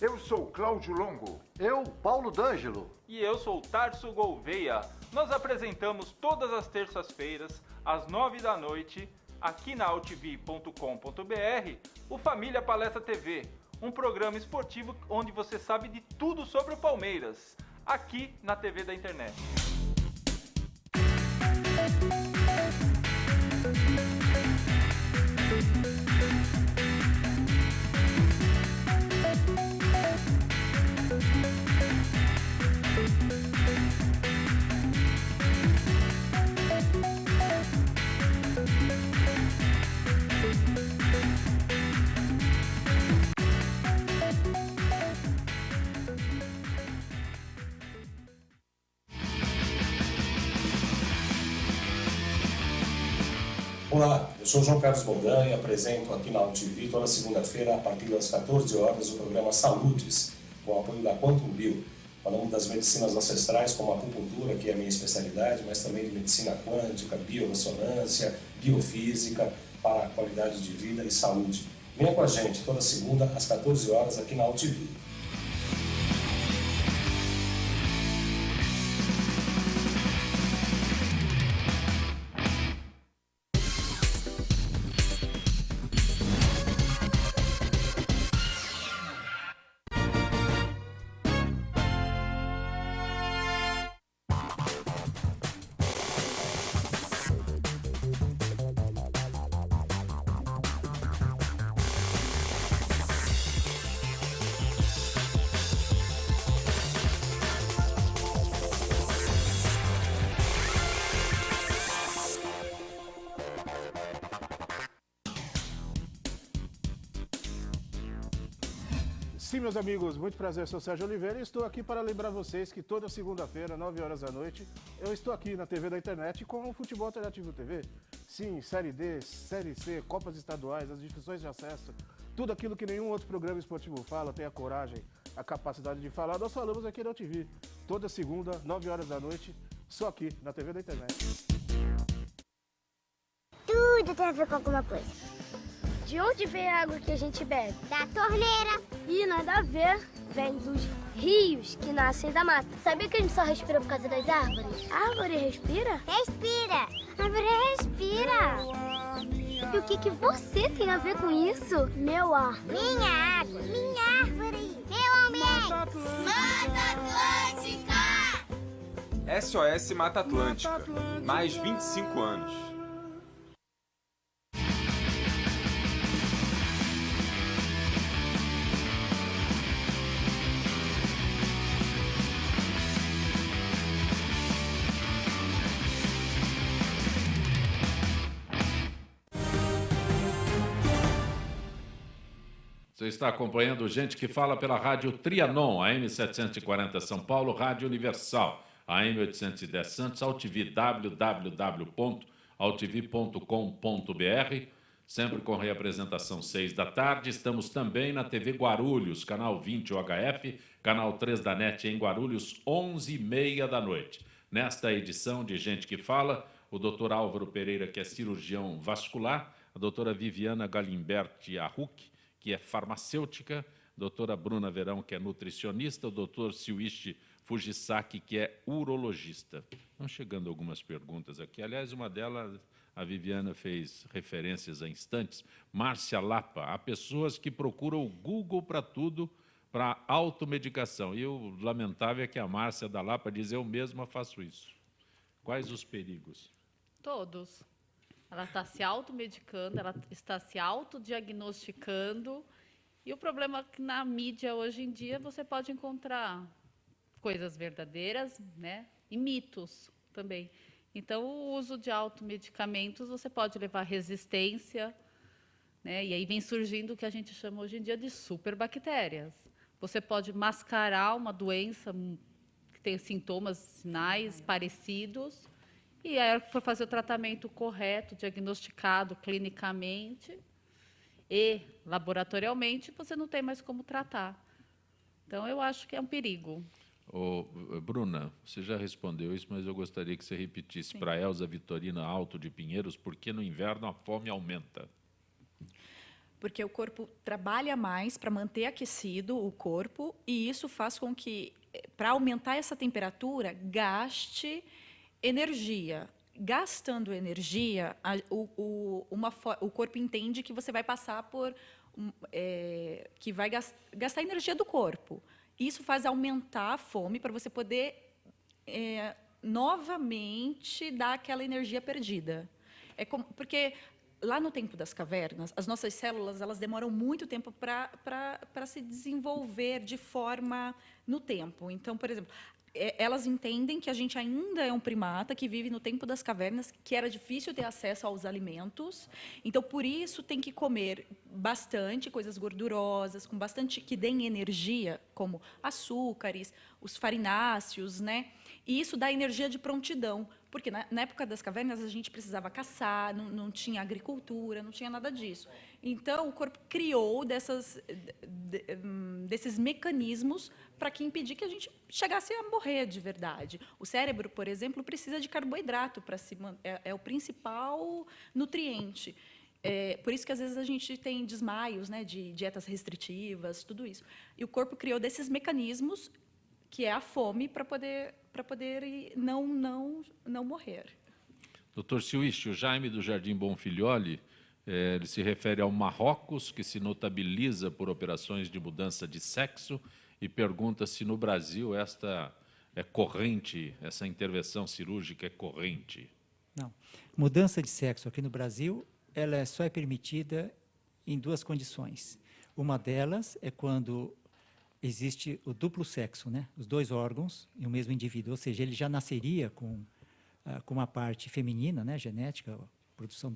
Eu sou Cláudio Longo. Eu, Paulo D'Angelo. E eu sou Tarso Gouveia. Nós apresentamos todas as terças-feiras, às 9 da noite, aqui na altv.com.br, o Família Palestra TV, um programa esportivo onde você sabe de tudo sobre o Palmeiras, aqui na TV da internet. Olá, eu sou João Carlos Boldan e apresento aqui na AltV toda segunda-feira, a partir das 14 horas, o programa Saúdes, com o apoio da Quantum Bio. Falamos das medicinas ancestrais, como a acupuntura, que é a minha especialidade, mas também de medicina quântica, biorressonância, biofísica, para a qualidade de vida e saúde. Venha com a gente toda segunda, às 14 horas, aqui na AltV. Sim, meus amigos, muito prazer, sou Sérgio Oliveira e estou aqui para lembrar vocês que toda segunda-feira, 9 horas da noite, eu estou aqui na TV da internet com o Futebol Alternativo TV. Sim, Série D, Série C, Copas Estaduais, as divisões de acesso, tudo aquilo que nenhum outro programa esportivo fala, tem a coragem, a capacidade de falar, nós falamos aqui na TV. Toda segunda, 9 horas da noite, só aqui na TV da internet. Tudo tem a ver com alguma coisa. De onde vem a água que a gente bebe? Da torneira. E nada a ver, vem dos rios que nascem da mata. Sabia que a gente só respira por causa das árvores? A árvore respira? Respira. A árvore respira. E o que você tem a ver com isso? Meu ar. Minha água. Minha árvore. Meu ambiente. Mata Atlântica. SOS Mata Atlântica. Mais 25 anos. Você está acompanhando Gente que Fala pela Rádio Trianon, AM 740 São Paulo, Rádio Universal, AM 810 Santos, AltV, www.altv.com.br, sempre com reapresentação 6 da tarde. Estamos também na TV Guarulhos, canal 20 UHF, canal 3 da NET em Guarulhos, 11h30 da noite. Nesta edição de Gente que Fala, o Dr. Álvaro Pereira, que é cirurgião vascular, a doutora Viviana Galimberti Arruc, que é farmacêutica, doutora Bruna Verão, que é nutricionista, o doutor Silwichi Fujisaki, que é urologista. Estão chegando algumas perguntas aqui. Aliás, uma delas, a Viviana fez referências há instantes. Márcia Lapa, há pessoas que procuram o Google para tudo, para automedicação. E o lamentável é que a Márcia da Lapa diz, eu mesma faço isso. Quais os perigos? Todos. Ela está se automedicando, ela está se autodiagnosticando. E o problema é que na mídia, hoje em dia, você pode encontrar coisas verdadeiras, né? E mitos também. Então, o uso de automedicamentos, você pode levar resistência, né? E aí vem surgindo o que a gente chama hoje em dia de superbactérias. Você pode mascarar uma doença que tem sintomas, sinais parecidos, e aí for fazer o tratamento correto, diagnosticado clinicamente e laboratorialmente, você não tem mais como tratar. Então, eu acho que é um perigo. Bruna, você já respondeu isso, mas eu gostaria que você repetisse para a Elza Vitorina Alto de Pinheiros, por que no inverno a fome aumenta? Porque o corpo trabalha mais para manter aquecido o corpo, e isso faz com que, para aumentar essa temperatura, gaste energia. Gastando energia, o corpo entende que você vai passar por... que vai gastar energia do corpo. Isso faz aumentar a fome para você poder novamente dar aquela energia perdida. Porque lá no tempo das cavernas, as nossas células elas demoram muito tempo para se desenvolver de forma no tempo. Então, por exemplo, elas entendem que a gente ainda é um primata que vive no tempo das cavernas, que era difícil ter acesso aos alimentos. Então, por isso, tem que comer bastante coisas gordurosas, com bastante que deem energia, como açúcares, os farináceos, né? E isso dá energia de prontidão, porque na época das cavernas a gente precisava caçar, não tinha agricultura, não tinha nada disso. Então, o corpo criou desses mecanismos para que impedir que a gente chegasse a morrer de verdade. O cérebro, por exemplo, precisa de carboidrato para se manter, é o principal nutriente. Por isso que às vezes a gente tem desmaios, né, de dietas restritivas, tudo isso. E o corpo criou desses mecanismos, que é a fome, para poder não morrer. Doutor Silwichi, o Jaime do Jardim Bonfilholi, ele se refere ao Marrocos, que se notabiliza por operações de mudança de sexo, e pergunta se no Brasil esta é corrente, essa intervenção cirúrgica é corrente. Não. Mudança de sexo aqui no Brasil, ela só é permitida em duas condições. Uma delas é quando existe o duplo sexo, né? Os dois órgãos em um mesmo indivíduo, ou seja, ele já nasceria com uma parte feminina, né, genética, produção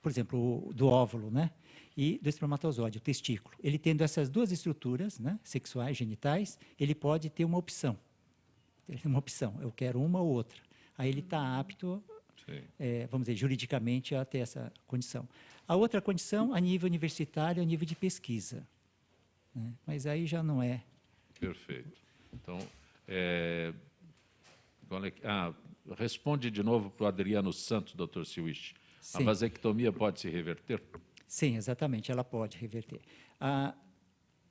por exemplo, do óvulo, né? E do espermatozoide, o testículo. Ele tendo essas duas estruturas, né, sexuais, genitais, ele pode ter uma opção. Eu quero uma ou outra. Aí ele está apto, vamos dizer, juridicamente, a ter essa condição. A outra condição, a nível universitário, a nível de pesquisa. Né? Mas aí já não é. Perfeito. Então, responde de novo para o Adriano Santos, doutor Siwish. A vasectomia pode se reverter? Sim, exatamente, ela pode reverter.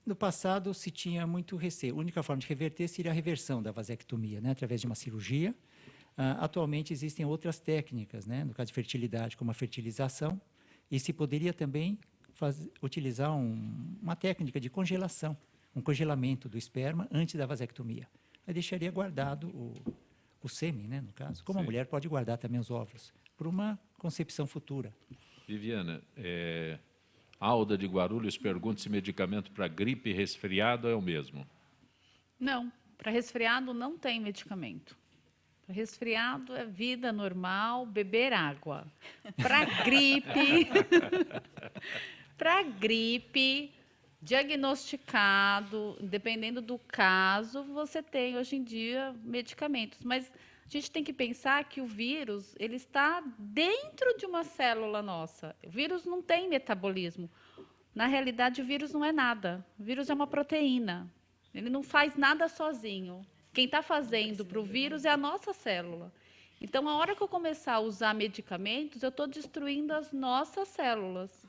No passado se tinha muito receio. A única forma de reverter seria a reversão da vasectomia, né, através de uma cirurgia. Atualmente existem outras técnicas, né, no caso de fertilidade, como a fertilização, e se poderia também utilizar uma técnica de congelação, um congelamento do esperma antes da vasectomia. Aí deixaria guardado o sêmen, né, no caso, como a mulher pode guardar também os óvulos, por uma concepção futura. Viviana, Alda de Guarulhos pergunta se medicamento para gripe e resfriado é o mesmo. Não, para resfriado não tem medicamento. Para resfriado é vida normal, beber água. Para gripe, diagnosticado, dependendo do caso, você tem hoje em dia medicamentos. Mas a gente tem que pensar que o vírus ele está dentro de uma célula nossa. O vírus não tem metabolismo. Na realidade, o vírus não é nada. O vírus é uma proteína. Ele não faz nada sozinho. Quem está fazendo para o vírus é a nossa célula. Então, a hora que eu começar a usar medicamentos, eu estou destruindo as nossas células.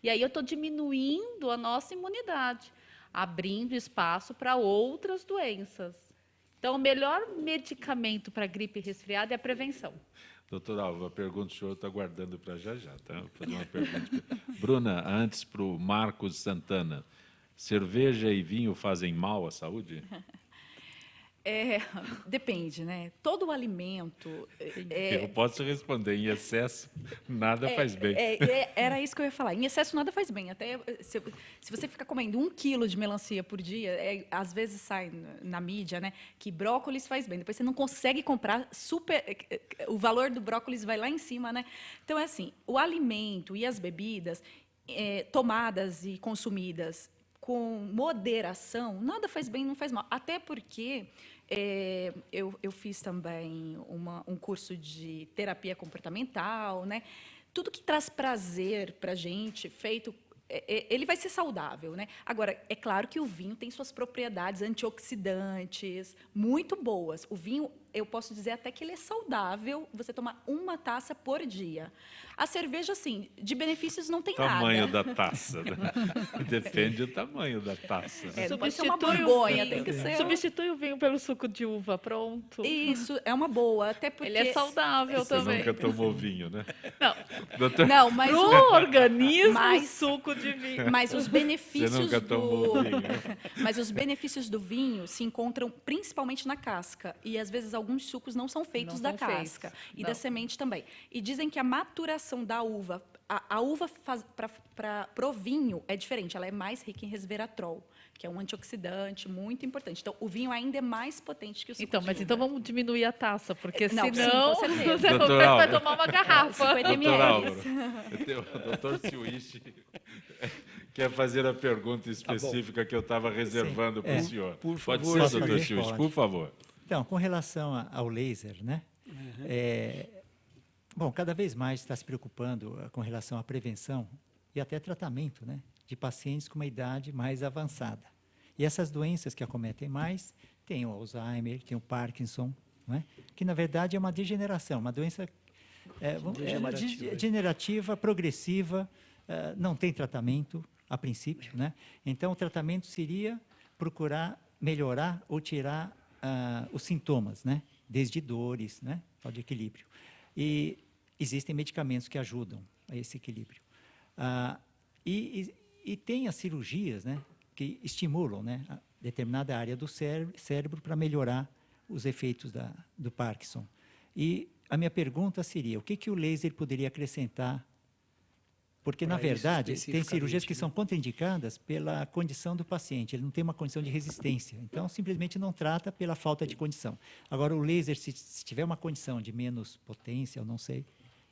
E aí eu estou diminuindo a nossa imunidade, abrindo espaço para outras doenças. Então, o melhor medicamento para gripe e resfriado é a prevenção. Doutor Alva, a pergunta o senhor está aguardando para já, tá? Vou fazer uma pergunta. Bruna, antes para o Marcos Santana. Cerveja e vinho fazem mal à saúde? Depende, né? Todo alimento... Eu posso responder, em excesso, nada faz bem. Era isso que eu ia falar. Em excesso, nada faz bem. Até se você ficar comendo 1 quilo de melancia por dia, às vezes sai na mídia, né, que brócolis faz bem. Depois você não consegue comprar o valor do brócolis vai lá em cima, né? Então, é assim, o alimento e as bebidas tomadas e consumidas com moderação, nada faz bem, não faz mal. Até porque eu fiz também um curso de terapia comportamental, né? Tudo que traz prazer para a gente, feito, ele vai ser saudável, né? Agora, é claro que o vinho tem suas propriedades antioxidantes muito boas. O vinho, eu posso dizer até que ele é saudável, você tomar 1 taça por dia. A cerveja, assim, de benefícios não tem nada. Tamanho da taça, né? Depende do tamanho da taça. Né? Não pode ser uma borgonha, tem que ser... Substitui o vinho pelo suco de uva, pronto. Isso, é uma boa, até porque... Ele é saudável também. Você nunca tomou vinho, né? Não, Doutor... não, mas pro organismo, suco de vinho. Mas os benefícios Você nunca tomou vinho, né? Mas os benefícios do vinho se encontram principalmente na casca. E, às vezes, alguns sucos não são feitos da casca. E da semente também. E dizem que a maturação da uva, a uva para o vinho é diferente. Ela é mais rica em resveratrol, que é um antioxidante muito importante. Então, o vinho ainda é mais potente que o suco de uva. Então vamos diminuir a taça, porque não, senão sim, você vai tomar uma garrafa. 50 Doutor ml. O doutor Siwish quer fazer a pergunta específica que eu estava reservando para o senhor. Por Pode favor, ser, doutor Siwish, por favor. Então, com relação ao laser, né? Bom, cada vez mais está se preocupando com relação à prevenção e até tratamento, né, de pacientes com uma idade mais avançada. E essas doenças que acometem mais, tem o Alzheimer, tem o Parkinson, né, que na verdade é uma degeneração, uma doença degenerativa, progressiva, não tem tratamento a princípio, né? Então o tratamento seria procurar melhorar ou tirar os sintomas, né, desde dores, né, falta de equilíbrio. E existem medicamentos que ajudam a esse equilíbrio. E tem as cirurgias, né, que estimulam, né, a determinada área do cérebro para melhorar os efeitos do Parkinson. E a minha pergunta seria, o que o laser poderia acrescentar? Porque, na verdade, tem cirurgias que são contraindicadas pela condição do paciente. Ele não tem uma condição de resistência. Então, simplesmente não trata pela falta de condição. Agora, o laser, se tiver uma condição de menos potência, eu não sei,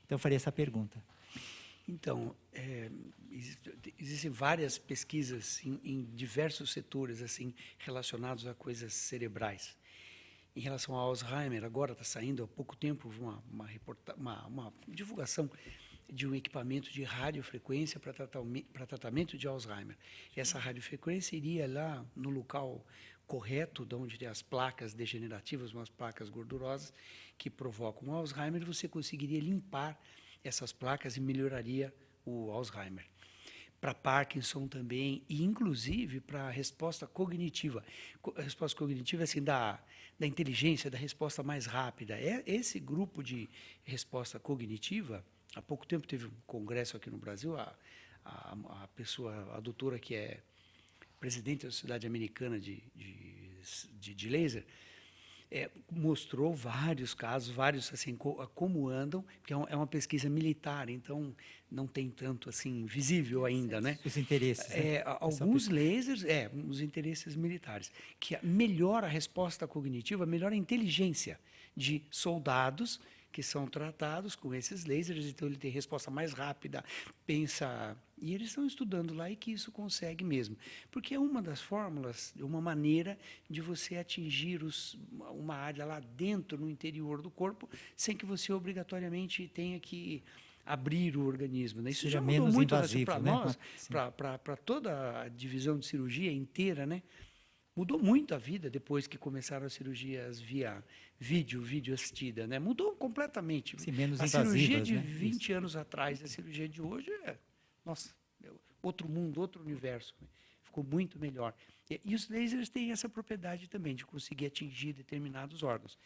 então eu faria essa pergunta. Então, existem várias pesquisas em diversos setores assim relacionados a coisas cerebrais. Em relação ao Alzheimer, agora está saindo, há pouco tempo, uma divulgação de um equipamento de radiofrequência para tratamento de Alzheimer. Essa radiofrequência iria lá no local correto, de onde tem as placas degenerativas, umas placas gordurosas, que provocam o Alzheimer, você conseguiria limpar essas placas e melhoraria o Alzheimer. Para Parkinson também, e inclusive para a resposta cognitiva. A resposta cognitiva, assim, da inteligência, da resposta mais rápida. Esse grupo de resposta cognitiva, há pouco tempo teve um congresso aqui no Brasil, a doutora que é presidente da Sociedade Americana de Laser, mostrou vários casos, vários assim, como andam, porque é uma pesquisa militar, então não tem tanto assim visível ainda, né? Os interesses. Alguns lasers, os interesses militares, que melhora a resposta cognitiva, melhora a inteligência de soldados que são tratados com esses lasers, então ele tem resposta mais rápida, pensa... E eles estão estudando lá e que isso consegue mesmo. Porque é uma das fórmulas, uma maneira de você atingir uma área lá dentro, no interior do corpo, sem que você obrigatoriamente tenha que abrir o organismo. Né? Isso seja já mudou menos muito invasivo, para né? nós, para toda a divisão de cirurgia inteira, né? Mudou muito a vida depois que começaram as cirurgias via vídeo assistida, né? Mudou completamente. Sim, menos a invasivas, cirurgia de né? 20 anos atrás, a cirurgia de hoje nossa, outro mundo, outro universo. Né? Ficou muito melhor. E os lasers têm essa propriedade também de conseguir atingir determinados órgãos.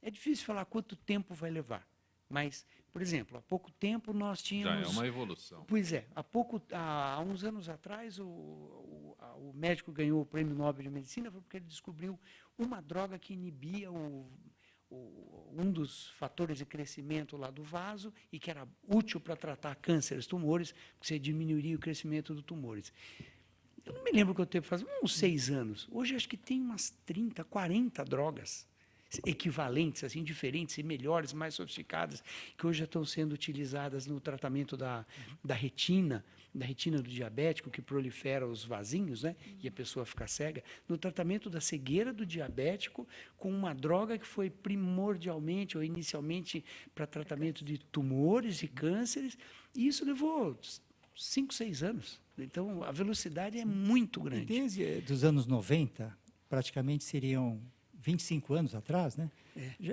É difícil falar quanto tempo vai levar, mas, por exemplo, há pouco tempo nós tínhamos... Já é uma evolução. Pois é. Há uns anos atrás, o médico ganhou o Prêmio Nobel de Medicina porque ele descobriu uma droga que inibia um dos fatores de crescimento lá do vaso e que era útil para tratar cânceres, tumores, porque você diminuiria o crescimento dos tumores. Eu não me lembro quanto tempo faz, uns 6 anos. Hoje acho que tem umas 30, 40 drogas equivalentes, assim, diferentes e melhores, mais sofisticadas, que hoje já estão sendo utilizadas no tratamento da retina do diabético, que prolifera os vasinhos, né? E a pessoa fica cega, no tratamento da cegueira do diabético, com uma droga que foi primordialmente ou inicialmente para tratamento de tumores e cânceres, e isso levou 5, 6 anos. Então, a velocidade é muito grande. Desde os anos 90, praticamente seriam 25 anos atrás, né?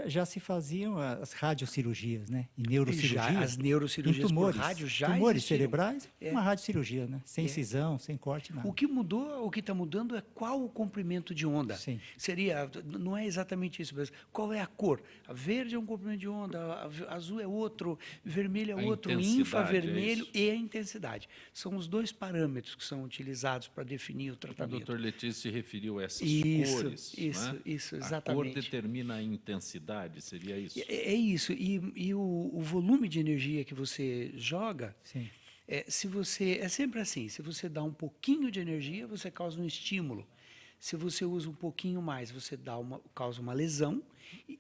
Já se faziam as radiocirurgias, né? E neurocirurgias. As neurocirurgias em tumores, por rádio já tumores existiam. cerebrais, uma radiocirurgia, né? Sem incisão, sem corte, nada. O que mudou, o que está mudando é qual o comprimento de onda. Sim. Não é exatamente isso, mas qual é a cor? A verde é um comprimento de onda, a azul é outro, vermelho é outro, infravermelho e a intensidade. São os 2 parâmetros que são utilizados para definir o tratamento. O doutor Letícia se referiu a essas cores. Isso, exatamente. A cor determina a intensidade, seria isso? É isso. E o volume de energia que você joga, é sempre assim, se você dá um pouquinho de energia, você causa um estímulo. Se você usa um pouquinho mais, você causa uma lesão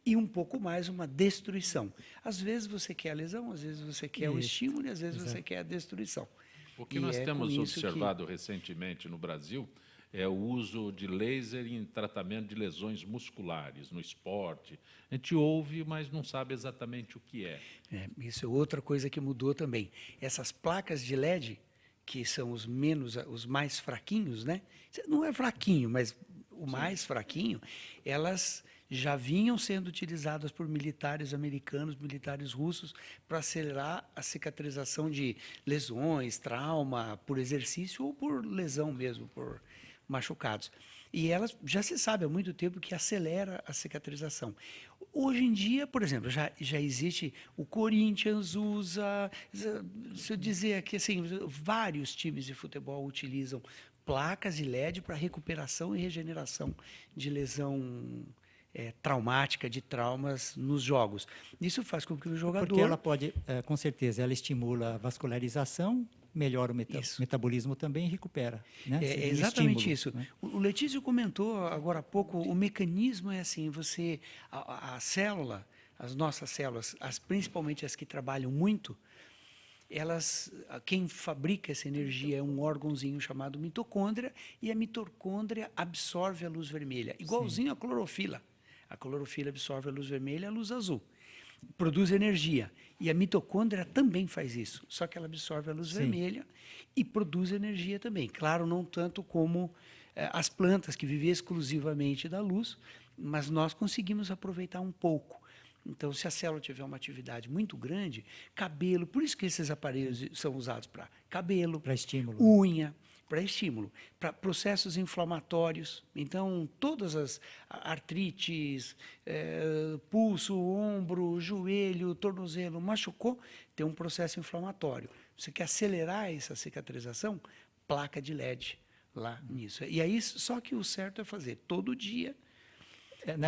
e um pouco mais uma destruição. Às vezes você quer a lesão, às vezes você quer o estímulo e às vezes você quer a destruição. O que nós temos observado recentemente no Brasil é o uso de laser em tratamento de lesões musculares, no esporte. A gente ouve, mas não sabe exatamente o que é. Isso é outra coisa que mudou também. Essas placas de LED, que são os mais fraquinhos, né? Não é fraquinho, mas o mais fraquinho, elas já vinham sendo utilizadas por militares americanos, militares russos, para acelerar a cicatrização de lesões, trauma, por exercício ou por lesão mesmo, por machucados. E elas já se sabe há muito tempo que acelera a cicatrização. Hoje em dia, por exemplo, já existe, o Corinthians usa, se eu dizer aqui assim, vários times de futebol utilizam placas de LED para recuperação e regeneração de lesão traumática, de traumas nos jogos. Isso faz com que o jogador... Porque ela pode, com certeza, ela estimula a vascularização, melhora o metabolismo também e recupera. Né? É exatamente isso. Né? O Letício comentou agora há pouco, o mecanismo é assim, a célula, as nossas células, principalmente as que trabalham muito, quem fabrica essa energia é um órgãozinho chamado mitocôndria, e a mitocôndria absorve a luz vermelha, igualzinho à clorofila. A clorofila absorve a luz vermelha e a luz azul. Produz energia. E a mitocôndria também faz isso, só que ela absorve a luz vermelha e produz energia também. Claro, não tanto como as plantas, que vivem exclusivamente da luz, mas nós conseguimos aproveitar um pouco. Então, se a célula tiver uma atividade muito grande, cabelo, por isso que esses aparelhos são usados para cabelo, para estímulo, unha, para estímulo, para processos inflamatórios. Então, todas as artrites, pulso, ombro, joelho, tornozelo, machucou, tem um processo inflamatório. Você quer acelerar essa cicatrização? Placa de LED lá nisso. E aí, só que o certo é fazer todo dia,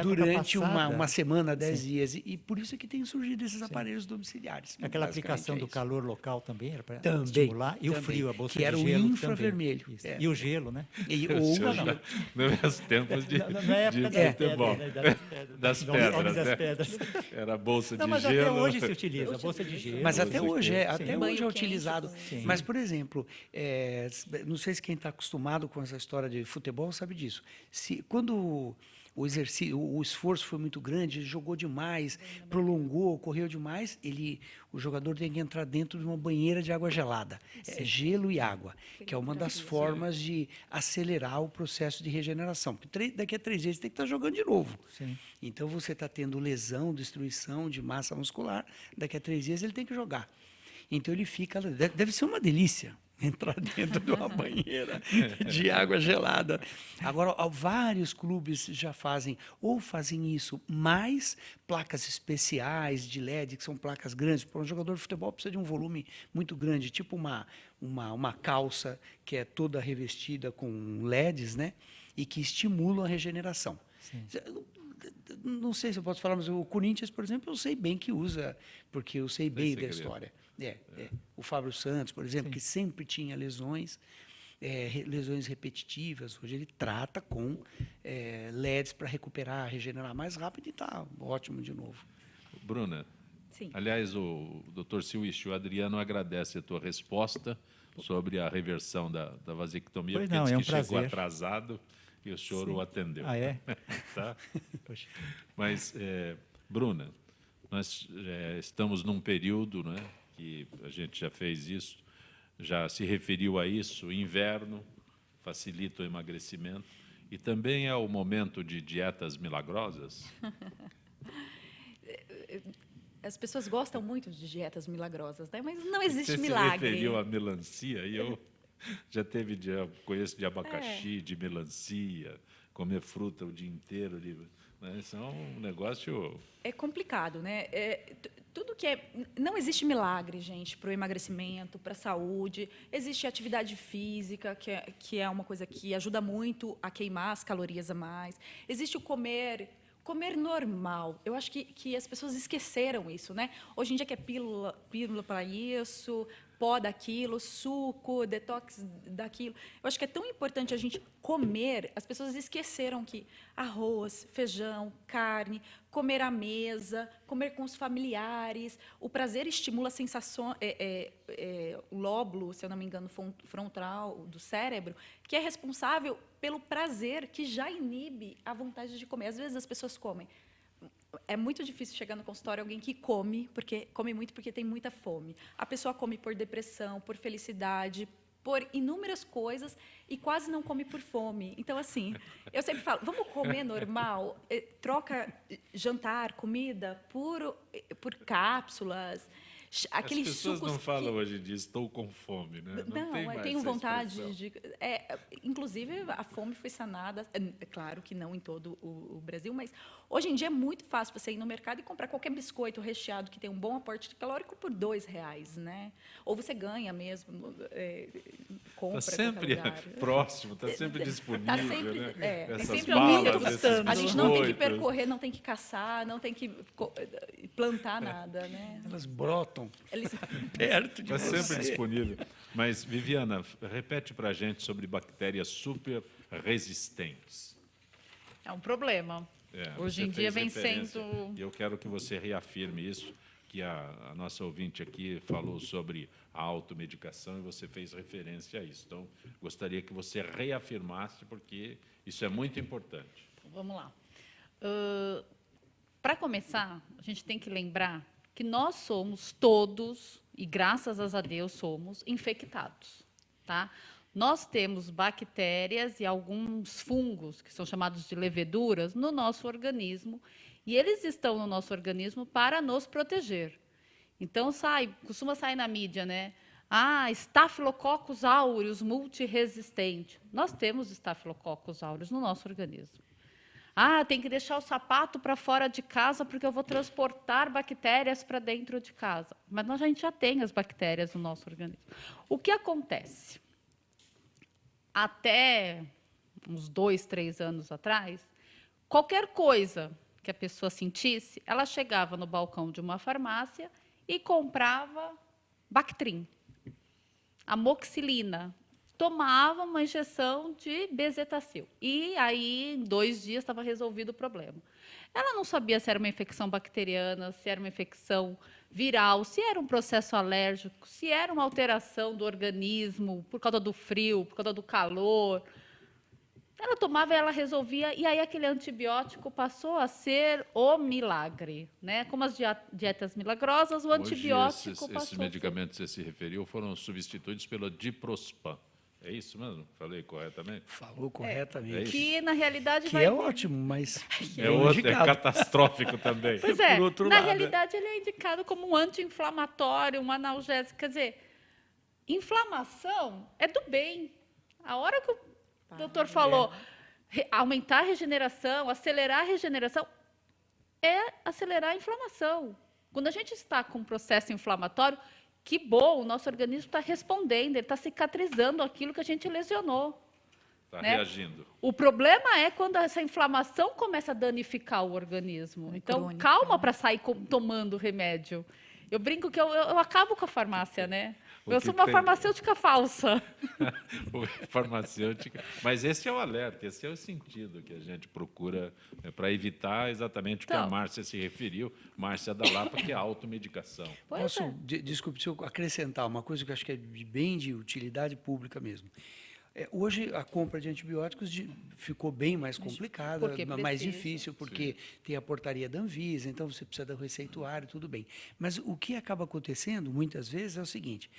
durante uma semana, 10 dias. E por isso é que tem surgido esses aparelhos domiciliares. Aquela aplicação do calor local também era para também estimular. E o frio, a bolsa que era de gelo o infravermelho. E o gelo, né? Nos tempos de futebol. Das pedras. Era a bolsa de gelo. Mas até hoje se utiliza a bolsa de gelo. Mas até hoje é utilizado. Mas, por exemplo, não sei se quem está acostumado com essa história de futebol sabe disso. Quando o esforço foi muito grande, ele jogou demais, prolongou, correu demais, o jogador tem que entrar dentro de uma banheira de água gelada. É gelo e água, que é uma das formas de acelerar o processo de regeneração. Porque daqui a 3 dias você tem que estar jogando de novo. Sim. Então você está tendo lesão, destruição de massa muscular, daqui a 3 dias ele tem que jogar. Então ele fica... Deve ser uma delícia entrar dentro de uma banheira de água gelada. Agora, vários clubes já fazem isso, mais placas especiais de LED, que são placas grandes. Para um jogador de futebol precisa de um volume muito grande, tipo uma calça que é toda revestida com LEDs, né? E que estimulam a regeneração. Sim. Não sei se eu posso falar, mas o Corinthians, por exemplo, eu sei bem que usa, porque eu sei bem da história. O Fábio Santos, por exemplo, que sempre tinha lesões repetitivas, hoje ele trata com LEDs para recuperar, regenerar mais rápido e está ótimo de novo. Bruna, sim. Aliás, o Dr. Silvio, o Adriano agradece a tua resposta sobre a reversão da vasectomia, pois porque não, disse que prazer. chegou atrasado e o senhor o atendeu. Ah, é? Tá? Mas, Bruna, nós estamos num período, né, que a gente já fez isso, já se referiu a isso, inverno facilita o emagrecimento, e também é o momento de dietas milagrosas? As pessoas gostam muito de dietas milagrosas, né? Mas não existe milagre. Você se referiu à melancia, e eu já conheço de abacaxi, de melancia, comer fruta o dia inteiro, né? Isso é um negócio... É complicado, né? Tudo que não existe milagre, gente, para o emagrecimento, para a saúde. Existe atividade física, que é uma coisa que ajuda muito a queimar as calorias a mais. Existe o comer normal. Eu acho que as pessoas esqueceram isso, né? Hoje em dia que é pílula para isso, pó daquilo, suco, detox daquilo. Eu acho que é tão importante a gente comer. As pessoas esqueceram que arroz, feijão, carne, comer à mesa, comer com os familiares. O prazer estimula a sensação, o lóbulo, se eu não me engano, frontal do cérebro, que é responsável pelo prazer, que já inibe a vontade de comer. Às vezes as pessoas comem. É muito difícil chegar no consultório alguém que come muito porque tem muita fome. A pessoa come por depressão, por felicidade, por inúmeras coisas e quase não come por fome. Então, assim, eu sempre falo, vamos comer normal, troca jantar, comida por cápsulas. Aqueles As pessoas sucos não falam hoje disso, estou com fome, né? Não, tem mais tenho essa vontade expressão. inclusive, a fome foi sanada, é claro que não em todo o Brasil, mas hoje em dia é muito fácil você ir no mercado e comprar qualquer biscoito recheado que tem um bom aporte calórico por R$2, né? Ou você ganha mesmo, compra. Está sempre próximo, está sempre disponível, tá sempre, né? Tem Essas sempre balas, esses a gente não tem que biscoitos. percorrer, não tem que caçar, não tem que plantar nada, né? Elas brotam Eles... perto de Está você. sempre disponível. Mas, Viviana, repete para a gente sobre bactérias super resistentes. É um problema. Hoje em dia vem sendo... E eu quero que você reafirme isso, que a nossa ouvinte aqui falou sobre a automedicação e você fez referência a isso. Então, gostaria que você reafirmasse, porque isso é muito importante. Então, vamos lá. Para começar, a gente tem que lembrar que nós somos todos, e graças a Deus somos, infectados. Tá? Nós temos bactérias e alguns fungos, que são chamados de leveduras, no nosso organismo, e eles estão no nosso organismo para nos proteger. Então, costuma sair na mídia, né? Staphylococcus aureus multiresistente. Nós temos Staphylococcus aureus no nosso organismo. Tem que deixar o sapato para fora de casa porque eu vou transportar bactérias para dentro de casa. Mas a gente já tem as bactérias no nosso organismo. O que acontece? Até uns 2, 3 anos atrás, qualquer coisa que a pessoa sentisse, ela chegava no balcão de uma farmácia e comprava Bactrim, amoxicilina, tomava uma injeção de bezetacil. E aí, em 2 dias, estava resolvido o problema. Ela não sabia se era uma infecção bacteriana, se era uma infecção viral, se era um processo alérgico, se era uma alteração do organismo por causa do frio, por causa do calor. Ela tomava e ela resolvia, e aí aquele antibiótico passou a ser o milagre. Né? Como as dietas milagrosas, o antibiótico passou esses medicamentos que você se referiu foram substituídos pelo Diprospan. É isso mesmo? Falei corretamente? Falou corretamente. Que, na realidade, é ótimo, mas é catastrófico também. Pois na realidade, ele é indicado como um anti-inflamatório, um analgésico. Quer dizer, inflamação é do bem. A hora que o doutor falou aumentar a regeneração, acelerar a regeneração, é acelerar a inflamação. Quando a gente está com um processo inflamatório, que bom, o nosso organismo está respondendo, ele está cicatrizando aquilo que a gente lesionou. Está reagindo. O problema é quando essa inflamação começa a danificar o organismo. Então, crônica, calma para sair tomando remédio. Eu brinco que eu acabo com a farmácia, né? Eu sou uma farmacêutica falsa. Farmacêutica. Mas esse é o alerta, esse é o sentido que a gente procura para evitar exatamente o que a Márcia se referiu, Márcia da Lapa, que é a automedicação. Desculpe, se eu acrescentar uma coisa que eu acho que é bem de utilidade pública mesmo. Hoje, a compra de antibióticos ficou bem mais complicada, mais difícil, porque tem a portaria da Anvisa, então você precisa do receituário, tudo bem. Mas o que acaba acontecendo, muitas vezes, é o seguinte,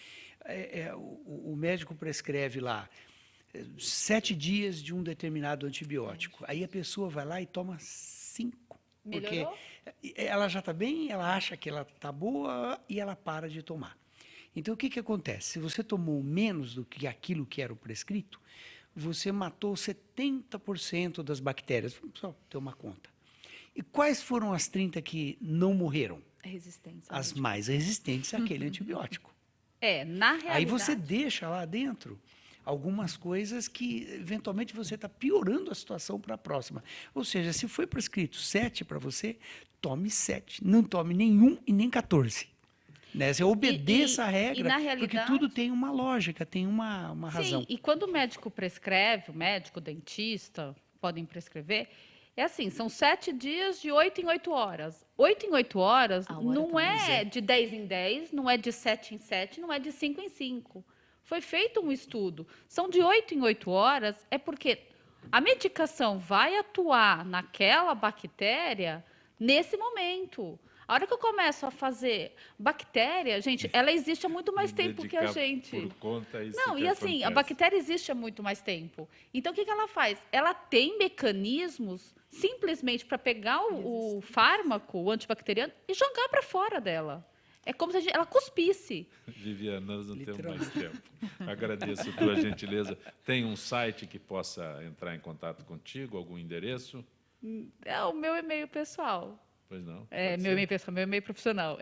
o médico prescreve lá 7 dias de um determinado antibiótico, aí a pessoa vai lá e toma 5, porque ela já está bem, ela acha que ela está boa e ela para de tomar. Então, o que acontece? Se você tomou menos do que aquilo que era o prescrito, você matou 70% das bactérias. Vamos só ter uma conta. E quais foram as 30 que não morreram? As mais resistentes àquele antibiótico. Na realidade... Aí você deixa lá dentro algumas coisas que, eventualmente, você está piorando a situação para a próxima. Ou seja, se foi prescrito 7 para você, tome 7. Não tome nenhum e nem 14. Né? Você obedeça a regra, porque tudo tem uma lógica, tem uma razão. E quando o médico prescreve, o médico, o dentista, podem prescrever, é assim, são 7 dias de 8 em 8 horas. 8 em 8 horas não é de 10 em 10, não é de 7 em 7, não é de 5 em 5. Foi feito um estudo. São de 8 em 8 horas, é porque a medicação vai atuar naquela bactéria nesse momento. A hora que eu começo a fazer bactéria, gente, ela existe há muito mais tempo que a gente. Por conta isso. Não, e assim, a bactéria existe há muito mais tempo. Então, o que ela faz? Ela tem mecanismos simplesmente para pegar o fármaco, o antibacteriano, e jogar para fora dela. É como se ela cuspisse. Viviana, nós não temos mais tempo. Agradeço a tua gentileza. Tem um site que possa entrar em contato contigo, algum endereço? É o meu e-mail pessoal. Pois não. Meu e-mail pessoal, meu e-mail profissional.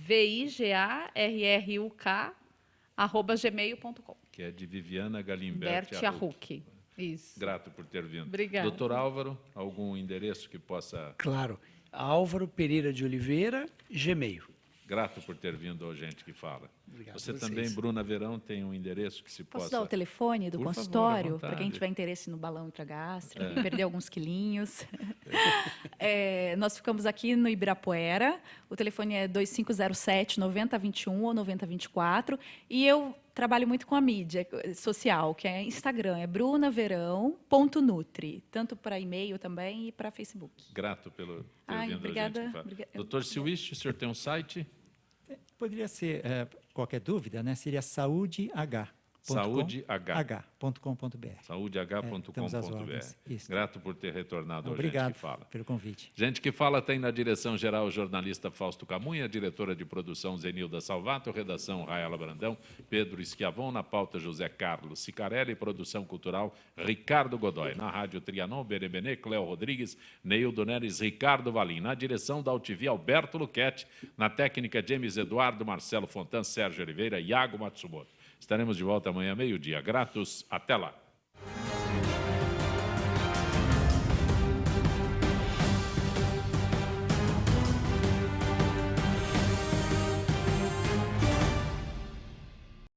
vigaruk@gmail.com. Que é de Viviana Galimberti Arruc. Isso. Grato por ter vindo. Obrigada. Doutor Álvaro, algum endereço que possa... Claro. Álvaro Pereira de Oliveira, Gmail. Grato por ter vindo ao Gente que Fala. Obrigado Você a vocês. também, Bruna Verão, tem um endereço que se Posso possa... dar o telefone do Por favor, à consultório, vontade. para quem tiver interesse no balão intragástrico, É. perder alguns quilinhos. Nós ficamos aqui no Ibirapuera, o telefone é 2507-9021 ou 9024, e eu trabalho muito com a mídia social, que é Instagram, é brunaverão.nutri, tanto para e-mail também e para Facebook. Grato pelo ter Ai, vindo obrigada, a Gente que Fala. obrigada. Doutor Silvich, o senhor tem um site? Poderia ser, qualquer dúvida, né? Seria saúdeh.com.br. saúdeh.com.br. Estamos às ordens. Isso. Grato por ter retornado ao Obrigado Gente que Fala. pelo convite. Gente que Fala tem na direção-geral o jornalista Fausto Camunha, diretora de produção Zenilda Salvato, redação Raela Brandão, Pedro Esquiavon, na pauta José Carlos Sicarelli, produção cultural Ricardo Godoy, na rádio Trianon, Berebenê, Cléo Rodrigues, Neildo Neres, Ricardo Valim, na direção da UTV Alberto Luquete, na técnica James Eduardo, Marcelo Fontan, Sérgio Oliveira, Iago Matsumoto. Estaremos de volta amanhã, meio-dia. Gratos, até lá.